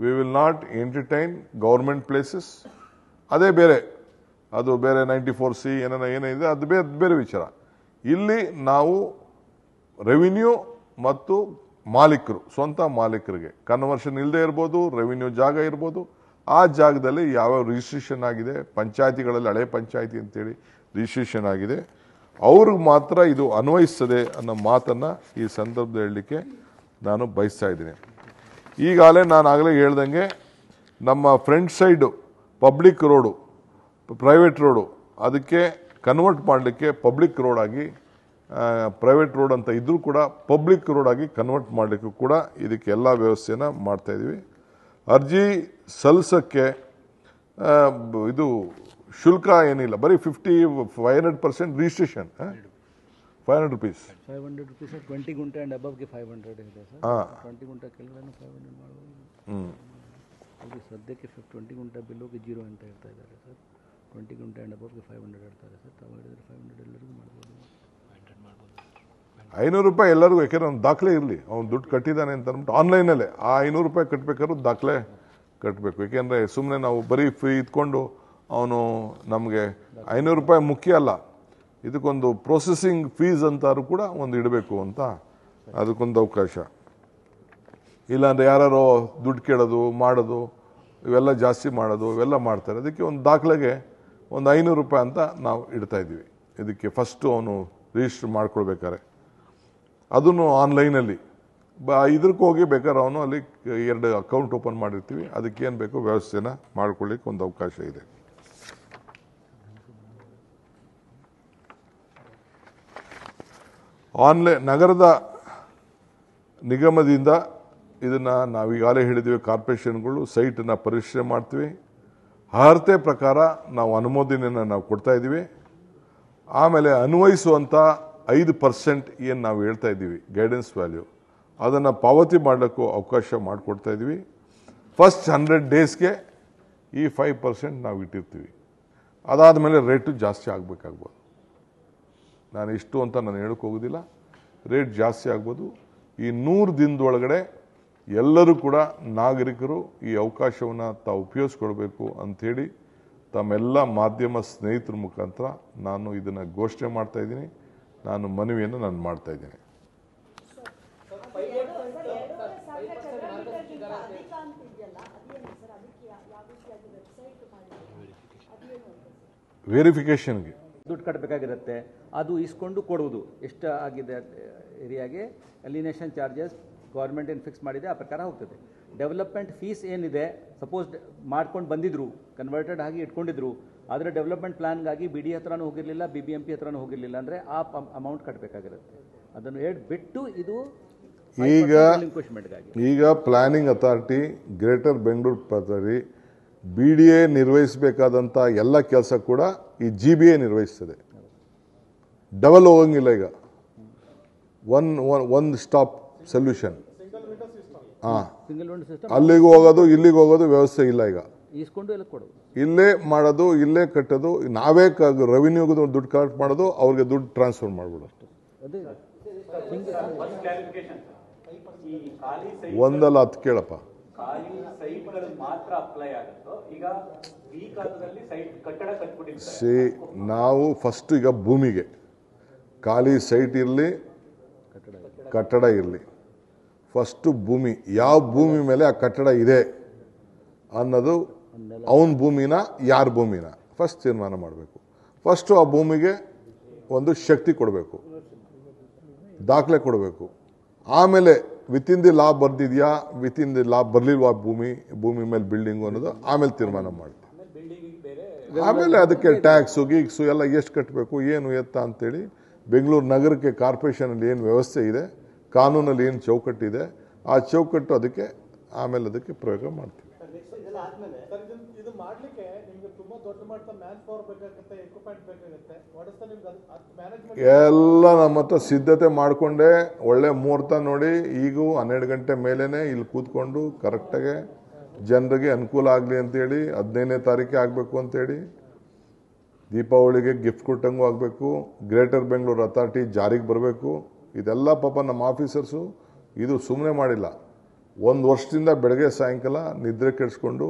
B: We will not entertain government places. ಅದೇ ಬೇರೆ, ಅದು ಬೇರೆ 94C ಏನಿದೆ ಅದು ಬೇರೆ ವಿಚಾರ. ಇಲ್ಲಿ ನಾವು ರೆವಿನ್ಯೂ ಮತ್ತು ಮಾಲೀಕರು, ಸ್ವಂತ ಮಾಲೀಕರಿಗೆ ಕನ್ವರ್ಷನ್ ಇಲ್ಲದೆ ಇರ್ಬೋದು, ರೆವಿನ್ಯೂ ಜಾಗ ಇರ್ಬೋದು, ಆ ಜಾಗದಲ್ಲಿ ಯಾವ್ಯಾವ ರಿಜಿಸ್ಟ್ರೇಷನ್ ಆಗಿದೆ, ಪಂಚಾಯತಿಗಳಲ್ಲಿ ಹಳೆ ಪಂಚಾಯತಿ ಅಂತೇಳಿ ರಿಜಿಸ್ಟ್ರೇಷನ್ ಆಗಿದೆ, ಅವ್ರಿಗೆ ಮಾತ್ರ ಇದು ಅನ್ವಯಿಸ್ತದೆ ಅನ್ನೋ ಮಾತನ್ನು ಈ ಸಂದರ್ಭದಲ್ಲಿ ಹೇಳಲಿಕ್ಕೆ ನಾನು ಬಯಸ್ತಾ ಇದ್ದೀನಿ. ನಾನು ಆಗಲೇ ಹೇಳ್ದಂಗೆ ನಮ್ಮ front side public road, private road, ಅದಕ್ಕೆ ಕನ್ವರ್ಟ್ ಮಾಡಲಿಕ್ಕೆ ಪಬ್ಲಿಕ್ ರೋಡ್ ಆಗಿ, ಪ್ರೈವೇಟ್ ರೋಡ್ ಅಂತ ಇದ್ರೂ ಕೂಡ ಪಬ್ಲಿಕ್ ರೋಡ್ ಆಗಿ ಕನ್ವರ್ಟ್ ಮಾಡಲಿಕ್ಕೂ ಕೂಡ ಇದಕ್ಕೆ ಎಲ್ಲ ವ್ಯವಸ್ಥೆನ ಮಾಡ್ತಾಯಿದ್ದೀವಿ. ಅರ್ಜಿ ಸಲ್ಲಿಸೋಕ್ಕೆ ಇದು ಶುಲ್ಕ ಏನಿಲ್ಲ, ಬರೀ 500% ರಿಜಿಸ್ಟ್ರೇಷನ್, 500 rupees.
C: 500 rupees 20 ಗುಂಟೆ ಅಂಡ್ ಅಬವ್ಗೆ 500 ಇದೆ ಸರ್. 20 ಗುಂಟೆ ಕೆಳಗಡೆ 500 ಮಾಡಬಹುದು. ಅದು ಸದ್ಯಕ್ಕೆ 20 ಗುಂಟೆ ಬಿಲ್ಲೋಗೆ 0 ಅಂತ ಹೇಳ್ತಾ ಇದ್ದಾರೆ ಸರ್. 20 ಗುಂಟೆ ಅಂಡ್ ಅಬವ್ಗೆ 500 ಹೇಳ್ತಾರೆ ಸರ್. ತಾವು ಹೇಳಿದ್ರೆ 500 ಎಲ್ಲರಿಗೂ ಮಾಡ್ಬೋದು.
B: 500 ರೂಪಾಯಿ ಎಲ್ಲರಿಗೂ, ಯಾಕೆಂದ್ರೆ ಅವ್ನು ದಾಖಲೆ ಇರಲಿ, ಅವ್ನು ದುಡ್ಡು ಕಟ್ಟಿದ್ದಾನೆ ಅಂತ ಅಂದ್ಬಿಟ್ಟು ಆನ್ಲೈನಲ್ಲೇ ಆ 500 ರೂಪಾಯಿ ಕಟ್ಟಬೇಕಾದ್ರೂ ದಾಖಲೆ ಕಟ್ಟಬೇಕು. ಏಕೆಂದರೆ ಸುಮ್ಮನೆ ನಾವು ಬರೀ ಫ್ರೀ ಇದ್ಕೊಂಡು ಅವನು ನಮಗೆ 500 ರೂಪಾಯಿ ಮುಖ್ಯ ಅಲ್ಲ, ಇದಕ್ಕೊಂದು ಪ್ರೊಸೆಸಿಂಗ್ ಫೀಸ್ ಅಂತಾರು ಕೂಡ ಒಂದು ಇಡಬೇಕು ಅಂತ ಅದಕ್ಕೊಂದು ಅವಕಾಶ. ಇಲ್ಲಾಂದರೆ ಯಾರೋ ದುಡ್ಡು ಕೇಳೋದು ಮಾಡೋದು ಇವೆಲ್ಲ ಜಾಸ್ತಿ ಮಾಡೋದು ಇವೆಲ್ಲ ಮಾಡ್ತಾರೆ. ಅದಕ್ಕೆ ಒಂದು ದಾಖಲೆಗೆ ಒಂದು 500 ರೂಪಾಯಿ ಅಂತ ನಾವು ಇಡ್ತಾ ಇದ್ದೀವಿ. ಇದಕ್ಕೆ ಫಸ್ಟು ಅವನು ರಿಜಿಸ್ಟರ್ ಮಾಡ್ಕೊಳ್ಬೇಕಾರೆ ಅದನ್ನು ಆನ್ಲೈನಲ್ಲಿ ಇದಕ್ಕೆ ಹೋಗಿ ಬೇಕಾದ್ರೆ ಅವನು ಅಲ್ಲಿ 2 ಅಕೌಂಟ್ ಓಪನ್ ಮಾಡಿರ್ತೀವಿ, ಅದಕ್ಕೇನು ಬೇಕೋ ವ್ಯವಸ್ಥೆನ ಮಾಡ್ಕೊಳ್ಳಿಕ್ಕೆ ಒಂದು ಅವಕಾಶ ಇದೆ. ಆನ್ಲೈನ್ ನಗರದ ನಿಗಮದಿಂದ ಇದನ್ನು ನಾವೀಗಾಗಲೇ ಹೇಳಿದ್ದೀವಿ, ಕಾರ್ಪೊರೇಷನ್ಗಳು ಸೈಟನ್ನು ಪರಿಶೀಲನೆ ಮಾಡ್ತೀವಿ, ಅರ್ಹತೆ ಪ್ರಕಾರ ನಾವು ಅನುಮೋದನೆಯನ್ನು ನಾವು ಕೊಡ್ತಾ ಇದ್ದೀವಿ. ಆಮೇಲೆ ಅನ್ವಯಿಸುವಂಥ 5% ಏನು ನಾವು ಹೇಳ್ತಾ ಇದ್ದೀವಿ ಗೈಡೆನ್ಸ್ ವ್ಯಾಲ್ಯೂ, ಅದನ್ನು ಪಾವತಿ ಮಾಡಲಿಕ್ಕೂ ಅವಕಾಶ ಮಾಡಿಕೊಡ್ತಾ ಇದ್ದೀವಿ. ಫಸ್ಟ್ 100 ಡೇಸ್ಗೆ ಈ 5% ನಾವು ಇಟ್ಟಿರ್ತೀವಿ. ಅದಾದ ಮೇಲೆ ರೇಟು ಜಾಸ್ತಿ ಆಗಬೇಕಾಗ್ಬೋದು. ನಾನು ಇಷ್ಟು ಅಂತ ನಾನು ಹೇಳಕ್ಕೆ ಹೋಗೋದಿಲ್ಲ, ರೇಟ್ ಜಾಸ್ತಿ ಆಗ್ಬೋದು. ಈ 100 ದಿನದೊಳಗಡೆ ಎಲ್ಲರೂ ಕೂಡ ನಾಗರಿಕರು ಈ ಅವಕಾಶವನ್ನು ತಾವು ಉಪಯೋಗಿಸ್ಕೊಳ್ಬೇಕು ಅಂಥೇಳಿ ತಮ್ಮೆಲ್ಲ ಮಾಧ್ಯಮ ಸ್ನೇಹಿತರ ಮುಖಾಂತರ ನಾನು ಇದನ್ನು ಘೋಷಣೆ ಮಾಡ್ತಾ ಇದ್ದೀನಿ, ನಾನು ಮನವಿಯನ್ನು ನಾನು ಮಾಡ್ತಾ ಇದ್ದೀನಿ. ವೆರಿಫಿಕೇಶನ್ಗೆ
C: ದುಡ್ಡು ಕಟ್ಟಬೇಕಾಗಿರುತ್ತೆ, ಅದು ಇಸ್ಕೊಂಡು ಕೊಡುವುದು ಎಷ್ಟು ಆಗಿದೆ ಏರಿಯಾಗೆ ಅಲಿನೇಷನ್ ಚಾರ್ಜಸ್ ಗೌರ್ಮೆಂಟ್ ಏನು ಫಿಕ್ಸ್ ಮಾಡಿದೆ ಆ ಪ್ರಕಾರ ಹೋಗ್ತದೆ. ಡೆವಲಪ್ಮೆಂಟ್ ಫೀಸ್ ಏನಿದೆ, ಸಪೋಸ್ ಮಾಡ್ಕೊಂಡು ಬಂದಿದ್ರು, ಕನ್ವರ್ಟೆಡ್ ಆಗಿ ಇಟ್ಕೊಂಡಿದ್ರು, ಆದರೆ ಡೆವಲಪ್ಮೆಂಟ್ ಪ್ಲಾನ್ಗಾಗಿ ಬಿ ಡಿ ಹತ್ರನೂ ಹೋಗಿರಲಿಲ್ಲ, BBMP ಹತ್ರನೂ ಹೋಗಿರಲಿಲ್ಲ ಅಂದರೆ ಆ ಅಮೌಂಟ್ ಕಟ್ಟಬೇಕಾಗಿರುತ್ತೆ. ಅದನ್ನು ಬಿಟ್ಟು ಇದು
B: ಈಗ ಪ್ಲಾನಿಂಗ್ ಅಥಾರಿಟಿ ಗ್ರೇಟರ್ ಬೆಂಗಳೂರು ಪದರಿ BDA ನಿರ್ವಹಿಸಬೇಕಾದಂಥ ಎಲ್ಲ ಕೆಲಸ ಕೂಡ ಈ GBA ನಿರ್ವಹಿಸ್ತದೆ. ಡಬಲ್ ಹೋಗಂಗಿಲ್ಲ. ಈಗ ಒನ್ ಸ್ಟಾಪ್ ಸೊಲ್ಯೂಷನ್. ಅಲ್ಲಿಗೂ ಹೋಗೋದು ಇಲ್ಲಿಗೆ ಹೋಗೋದು ವ್ಯವಸ್ಥೆ ಇಲ್ಲ. ಈಗ ಇಲ್ಲೇ ಮಾಡೋದು, ಇಲ್ಲೇ ಕಟ್ಟೋದು, ನಾವೇ ರೆವಿನ್ಯೂಗೆ ದುಡ್ಡು ಕಲೆಕ್ಟ್ ಮಾಡೋದು, ಅವ್ರಿಗೆ ದುಡ್ಡು ಟ್ರಾನ್ಸ್ಫರ್ ಮಾಡ್ಬಿಡೋದು. ಒಂದಲ್ಲ 10 ಕೇಳಪ್ಪ. ನಾವು ಫಸ್ಟ್ ಈಗ ಭೂಮಿಗೆ ಖಾಲಿ ಸೈಟ್ ಇರಲಿ, ಕಟ್ಟಡ ಇರಲಿ, ಫಸ್ಟ್ ಭೂಮಿ, ಯಾವ ಭೂಮಿ ಮೇಲೆ ಆ ಕಟ್ಟಡ ಇದೆ ಅನ್ನೋದು ಅವನ ಭೂಮಿನ ಯಾರ ಭೂಮಿನ ಫಸ್ಟ್ ತೀರ್ಮಾನ ಮಾಡಬೇಕು. ಫಸ್ಟು ಆ ಭೂಮಿಗೆ ಒಂದು ಶಕ್ತಿ ಕೊಡಬೇಕು, ದಾಖಲೆ ಕೊಡಬೇಕು. ಆಮೇಲೆ ವಿತಿನ್ ದಿ ಲಾ ಬರ್ದಿದ್ಯಾ, ವಿತಿನ್ ದಿ ಲಾ ಬರಲಿಲ್ವಾ ಭೂಮಿ ಮೇಲೆ ಬಿಲ್ಡಿಂಗು ಅನ್ನೋದು ಆಮೇಲೆ ತೀರ್ಮಾನ ಮಾಡಿ. ಆಮೇಲೆ ಅದಕ್ಕೆ ಟ್ಯಾಕ್ಸು ಗೀಕ್ಸು ಎಲ್ಲ ಎಷ್ಟು ಕಟ್ಟಬೇಕು, ಏನು ಎತ್ತ ಅಂತೇಳಿ ಬೆಂಗಳೂರು ನಗರಕ್ಕೆ ಕಾರ್ಪೊರೇಷನಲ್ಲಿ ಏನು ವ್ಯವಸ್ಥೆ ಇದೆ, ಕಾನೂನಲ್ಲಿ ಏನು ಚೌಕಟ್ಟಿದೆ, ಆ ಚೌಕಟ್ಟು ಅದಕ್ಕೆ ಆಮೇಲೆ ಅದಕ್ಕೆ ಪ್ರಯೋಗ ಮಾಡ್ತೀವಿ. ಎಲ್ಲ ನಮ್ಮ ಹತ್ರ ಸಿದ್ಧತೆ ಮಾಡಿಕೊಂಡೆ, ಒಳ್ಳೆ ಮುಹೂರ್ತ ನೋಡಿ, ಈಗೂ 12 ಗಂಟೆ ಮೇಲೇನೆ ಇಲ್ಲಿ ಕೂತ್ಕೊಂಡು ಕರೆಕ್ಟಾಗಿ ಜನರಿಗೆ ಅನುಕೂಲ ಆಗಲಿ ಅಂತೇಳಿ 15ನೇ ತಾರೀಕೆ ಆಗಬೇಕು ಅಂತೇಳಿ, ದೀಪಾವಳಿಗೆ ಗಿಫ್ಟ್ ಕೊಟ್ಟಂಗೂ ಆಗಬೇಕು, ಗ್ರೇಟರ್ ಬೆಂಗಳೂರು ಅಥಾರಿಟಿ ಜಾರಿಗೆ ಬರಬೇಕು. ಇದೆಲ್ಲ ಪಾಪ ನಮ್ಮ ಆಫೀಸರ್ಸು ಇದು ಸುಮ್ಮನೆ ಮಾಡಿಲ್ಲ. 1 ವರ್ಷದಿಂದ ಬೆಳಗ್ಗೆ ಸಾಯಂಕಾಲ ನಿದ್ರೆ ಕೆಡಿಸ್ಕೊಂಡು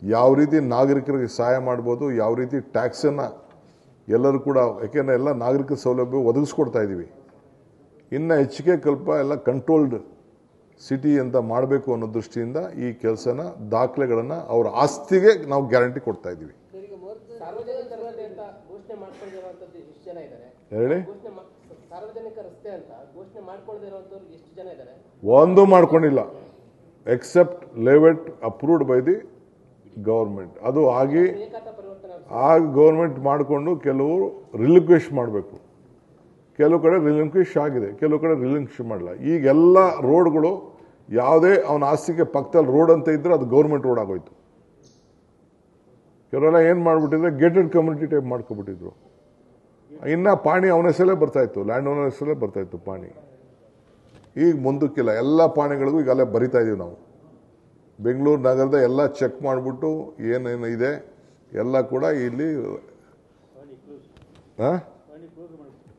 B: ಯಾವ ರೀತಿ ನಾಗರಿಕರಿಗೆ ಸಹಾಯ ಮಾಡ್ಬೋದು, ಯಾವ ರೀತಿ ಟ್ಯಾಕ್ಸನ್ನು ಎಲ್ಲರೂ ಕೂಡ, ಯಾಕೆಂದರೆ ಎಲ್ಲ ನಾಗರಿಕ ಸೌಲಭ್ಯ ಒದಗಿಸ್ಕೊಡ್ತಾ ಇದ್ದೀವಿ. ಇನ್ನು ಹೆಚ್ಚಿಗೆ ಎಲ್ಲ ಕಂಟ್ರೋಲ್ಡ್ ಸಿಟಿ ಅಂತ ಮಾಡಬೇಕು ಅನ್ನೋ ದೃಷ್ಟಿಯಿಂದ ಈ ಕೆಲಸನ, ದಾಖಲೆಗಳನ್ನು ಅವರ ಆಸ್ತಿಗೆ ನಾವು ಗ್ಯಾರಂಟಿ ಕೊಡ್ತಾ ಇದ್ದೀವಿ. ಒಂದು ಮಾಡ್ಕೊಂಡಿಲ್ಲ, except layout approved by the government. ಅದು ಆಗಿ ಗೌರ್ಮೆಂಟ್ ಮಾಡಿಕೊಂಡು ಕೆಲವರು ರಿಲಿಂಕ್ವಿಶ್ ಮಾಡಬೇಕು. ಕೆಲವು ಕಡೆ ರಿಲಿಂಕ್ವಿಶ್ ಆಗಿದೆ, ಕೆಲವು ಕಡೆ ರಿಲಿಂಕ್ವಿಶ್ ಮಾಡಲ್ಲ. ಈಗೆಲ್ಲ ರೋಡ್ಗಳು ಯಾವುದೇ ಅವನ ಆಸ್ತಿಗೆ ಪಕ್ಕದಲ್ಲಿ ರೋಡ್ ಅಂತ ಇದ್ರೆ ಅದು ಗೌರ್ಮೆಂಟ್ ರೋಡ್ ಆಗೋಯ್ತು. ಕೆಲವೆಲ್ಲ ಏನು ಮಾಡಿಬಿಟ್ಟಿದ್ರೆ ಗೇಟೆಡ್ ಕಮ್ಯುನಿಟಿ ಟೈಪ್ ಮಾಡ್ಕೊಬಿಟ್ಟಿದ್ರು. ಇನ್ನು ಪಾಣಿ ಅವನ ಹೆಸರಲ್ಲೇ ಬರ್ತಾಯಿತ್ತು, ಲ್ಯಾಂಡ್ ಓನರ್ ಹೆಸರಲ್ಲೇ ಬರ್ತಾಯಿತ್ತು ಪಾಣಿ. ಈಗ ಮುಂದಕ್ಕಿಲ್ಲ, ಎಲ್ಲ ಪಾಣಿಗಳಿಗೂ ಈಗ ಅಲ್ಲೇ ಬರಿತಾ ಇದೀವಿ ನಾವು. ಬೆಂಗಳೂರು ನಗರದ ಎಲ್ಲ ಚೆಕ್ ಮಾಡಿಬಿಟ್ಟು ಏನೇನು ಇದೆ ಎಲ್ಲ ಕೂಡ ಇಲ್ಲಿ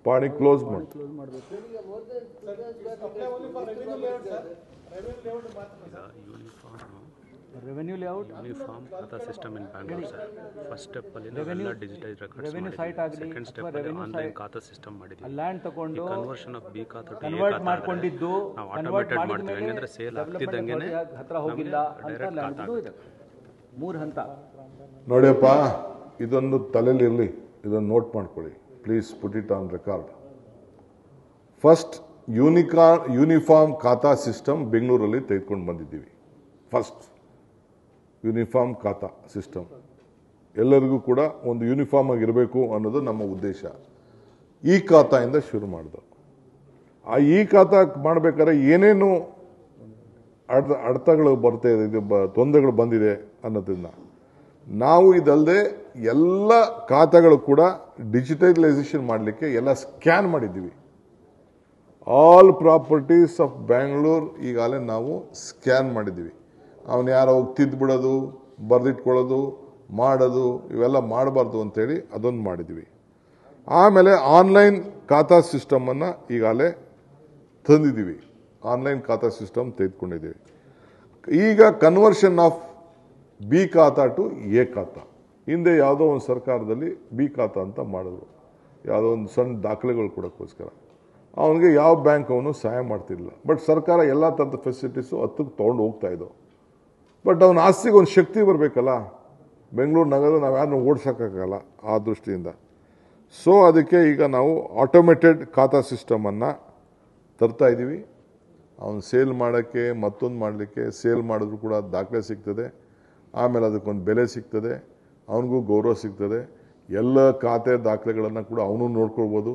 B: ಪಾಣಿ ಕ್ಲೋಸ್ ಮಾಡಿ.
C: ರೆವೆನ್ಯೂ ಲೇಔಟ್
D: ಯೂನಿಫಾರ್ಮ್ ಖಾತಾ system in Bangalore sir. First step ಅಲ್ಲಿ ನಾವೆಲ್ಲ ಡಿಜಿಟೈಸ್ ರೆಕಾರ್ಡ್ಸ್ ಮಾಡಿದ್ವಿ. ಸೆಕೆಂಡ್ ಸ್ಟೆಪ್ ಅಲ್ಲಿ ಆನ್ಲೈನ್ ಖಾತಾ ಸಿಸ್ಟಮ್ ಮಾಡಿದ್ವಿ.
C: ಲ್ಯಾಂಡ್ ತಗೊಂಡು
D: ಕನ್ವರ್ಷನ್ ಆಫ್ ಬಿ ಖಾತಾ ಟು ಎ ಖಾತಾ
C: ಮಾಡ್ಕೊಂಡಿದ್ದು
D: ನಾವು ಆಟೋಮೇಟೆಡ್ ಮಾಡ್ತೀವಿ. ಹೆಂಗಂದ್ರೆ ಸೇಲ್ ಆಗ್ತಿದ್ದಂಗೆನೆ
C: ಹತ್ರ ಹೋಗಿಲ್ಲ ಅಂತ ಲ್ಯಾಂಡ್ ಇದೆ. 3 ಹಂತ
B: ನೋಡಿಯಪ್ಪ, ಇದೊಂದು ತಲೆಯಲ್ಲಿ ಇರಲಿ, ಇದನ್ನು ನೋಟ್ ಮಾಡ್ಕೊಳ್ಳಿ please, put it on record. First uniform ಖಾತಾ ಸಿಸ್ಟಮ್ ಬೆಂಗಳೂರಲ್ಲಿ ತೆಗೆದುಕೊಂಡು ಬಂದಿದ್ದೀವಿ. ಫಸ್ಟ್ ಯೂನಿಫಾರ್ಮ್ ಖಾತಾ ಸಿಸ್ಟಮ್ ಎಲ್ಲರಿಗೂ ಕೂಡ ಒಂದು ಯೂನಿಫಾರ್ಮ್ ಆಗಿರಬೇಕು ಅನ್ನೋದು ನಮ್ಮ ಉದ್ದೇಶ. ಈ ಖಾತಾಯಿಂದ ಶುರು ಮಾಡಿದ್ರು. ಆ ಈ ಖಾತಾ ಮಾಡಬೇಕಾದ್ರೆ ಏನೇನು ಅಡೆತಗಳು ಬರ್ತಾ ಇದೆ, ತೊಂದರೆಗಳು ಬಂದಿದೆ ಅನ್ನೋದನ್ನ ನಾವು ಇದಲ್ಲದೆ ಎಲ್ಲ ಖಾತಾಗಳು ಕೂಡ ಡಿಜಿಟಲೈಸೇಷನ್ ಮಾಡಲಿಕ್ಕೆ ಎಲ್ಲ ಸ್ಕ್ಯಾನ್ ಮಾಡಿದ್ದೀವಿ. ಆಲ್ ಪ್ರಾಪರ್ಟೀಸ್ ಆಫ್ ಬ್ಯಾಂಗ್ಳೂರ್ ಈಗಾಗಲೇ ನಾವು ಸ್ಕ್ಯಾನ್ ಮಾಡಿದ್ದೀವಿ. ಅವನು ಯಾರೋ ಹೋಗಿ ತಿದ್ದುಬಿಡೋದು, ಬರೆದಿಟ್ಕೊಳ್ಳೋದು, ಮಾಡೋದು ಇವೆಲ್ಲ ಮಾಡಬಾರ್ದು ಅಂತೇಳಿ ಅದೊಂದು ಮಾಡಿದ್ದೀವಿ. ಆಮೇಲೆ ಆನ್ಲೈನ್ ಖಾತಾ ಸಿಸ್ಟಮನ್ನು ಈಗಾಗಲೇ ತಂದಿದ್ದೀವಿ. ಆನ್ಲೈನ್ ಖಾತಾ ಸಿಸ್ಟಮ್ ತೆಗೆದುಕೊಂಡಿದ್ದೀವಿ. ಈಗ ಕನ್ವರ್ಷನ್ ಆಫ್ ಬಿ ಖಾತಾ ಟು ಎ ಖಾತಾ. ಹಿಂದೆ ಯಾವುದೋ ಒಂದು ಸರ್ಕಾರದಲ್ಲಿ ಬಿ ಖಾತಾ ಅಂತ ಮಾಡಿದ್ರು, ಯಾವುದೋ ಒಂದು ಸಣ್ಣ ದಾಖಲೆಗಳು ಕೊಡೋಕ್ಕೋಸ್ಕರ. ಅವನಿಗೆ ಯಾವ ಬ್ಯಾಂಕ್ ಅವನು ಸಹಾಯ ಮಾಡ್ತಿರಲಿಲ್ಲ. ಬಟ್ ಸರ್ಕಾರ ಎಲ್ಲ ಥರದ ಫೆಸಿಲಿಟೀಸು ಹತ್ತಿಗೆ ತೊಗೊಂಡು ಹೋಗ್ತಾ ಇದ್ದವು. ಬಟ್ ಅವನ ಆಸ್ತಿಗೆ ಒಂದು ಶಕ್ತಿ ಬರಬೇಕಲ್ಲ. ಬೆಂಗಳೂರು ನಗರ ನಾವು ಯಾರನ್ನೂ ಓಡಿಸೋಕ್ಕಾಗಲ್ಲ ಆ ದೃಷ್ಟಿಯಿಂದ. ಸೊ ಅದಕ್ಕೆ ಈಗ ನಾವು ಆಟೋಮೇಟೆಡ್ ಖಾತಾ ಸಿಸ್ಟಮನ್ನು ತರ್ತಾ ಇದ್ದೀವಿ. ಅವನು ಸೇಲ್ ಮಾಡೋಕ್ಕೆ, ಮತ್ತೊಂದು ಮಾಡಲಿಕ್ಕೆ, ಸೇಲ್ ಮಾಡಿದ್ರು ಕೂಡ ದಾಖಲೆ ಸಿಗ್ತದೆ, ಆಮೇಲೆ ಅದಕ್ಕೊಂದು ಬೆಲೆ ಸಿಗ್ತದೆ, ಅವನಿಗೂ ಗೌರವ ಸಿಗ್ತದೆ. ಎಲ್ಲ ಖಾತೆ ದಾಖಲೆಗಳನ್ನು ಕೂಡ ಅವನು ನೋಡ್ಕೊಳ್ಬೋದು.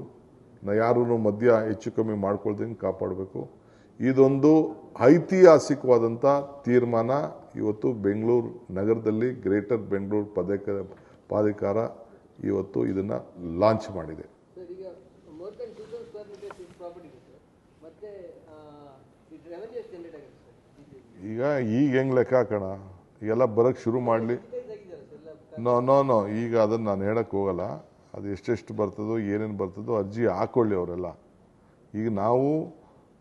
B: ಯಾರೂ ಮಧ್ಯ ಹೆಚ್ಚು ಕಮ್ಮಿ ಮಾಡ್ಕೊಳ್ದಂಗೆ ಕಾಪಾಡಬೇಕು. ಇದೊಂದು ಐತಿಹಾಸಿಕವಾದಂಥ ತೀರ್ಮಾನ ಇವತ್ತು ಬೆಂಗಳೂರು ನಗರದಲ್ಲಿ ಗ್ರೇಟರ್ ಬೆಂಗಳೂರು ಪ್ರಾಧಿಕಾರ ಇವತ್ತು ಇದನ್ನು ಲಾಂಚ್ ಮಾಡಿದೆ. ಈಗ ಹೆಂಗೆ ಲೆಕ್ಕ ಹಾಕೋಣ, ಈಗೆಲ್ಲ ಬರೋಕ್ಕೆ ಶುರು ಮಾಡಲಿ. ನೋ ಈಗ ಅದನ್ನು ನಾನು ಹೇಳಕ್ಕೆ ಹೋಗಲ್ಲ. ಅದು ಎಷ್ಟೆಷ್ಟು ಬರ್ತದೋ ಏನೇನು ಬರ್ತದೋ ಅರ್ಜಿ ಹಾಕ್ಕೊಳ್ಳಿ ಅವರೆಲ್ಲ. ಈಗ ನಾವು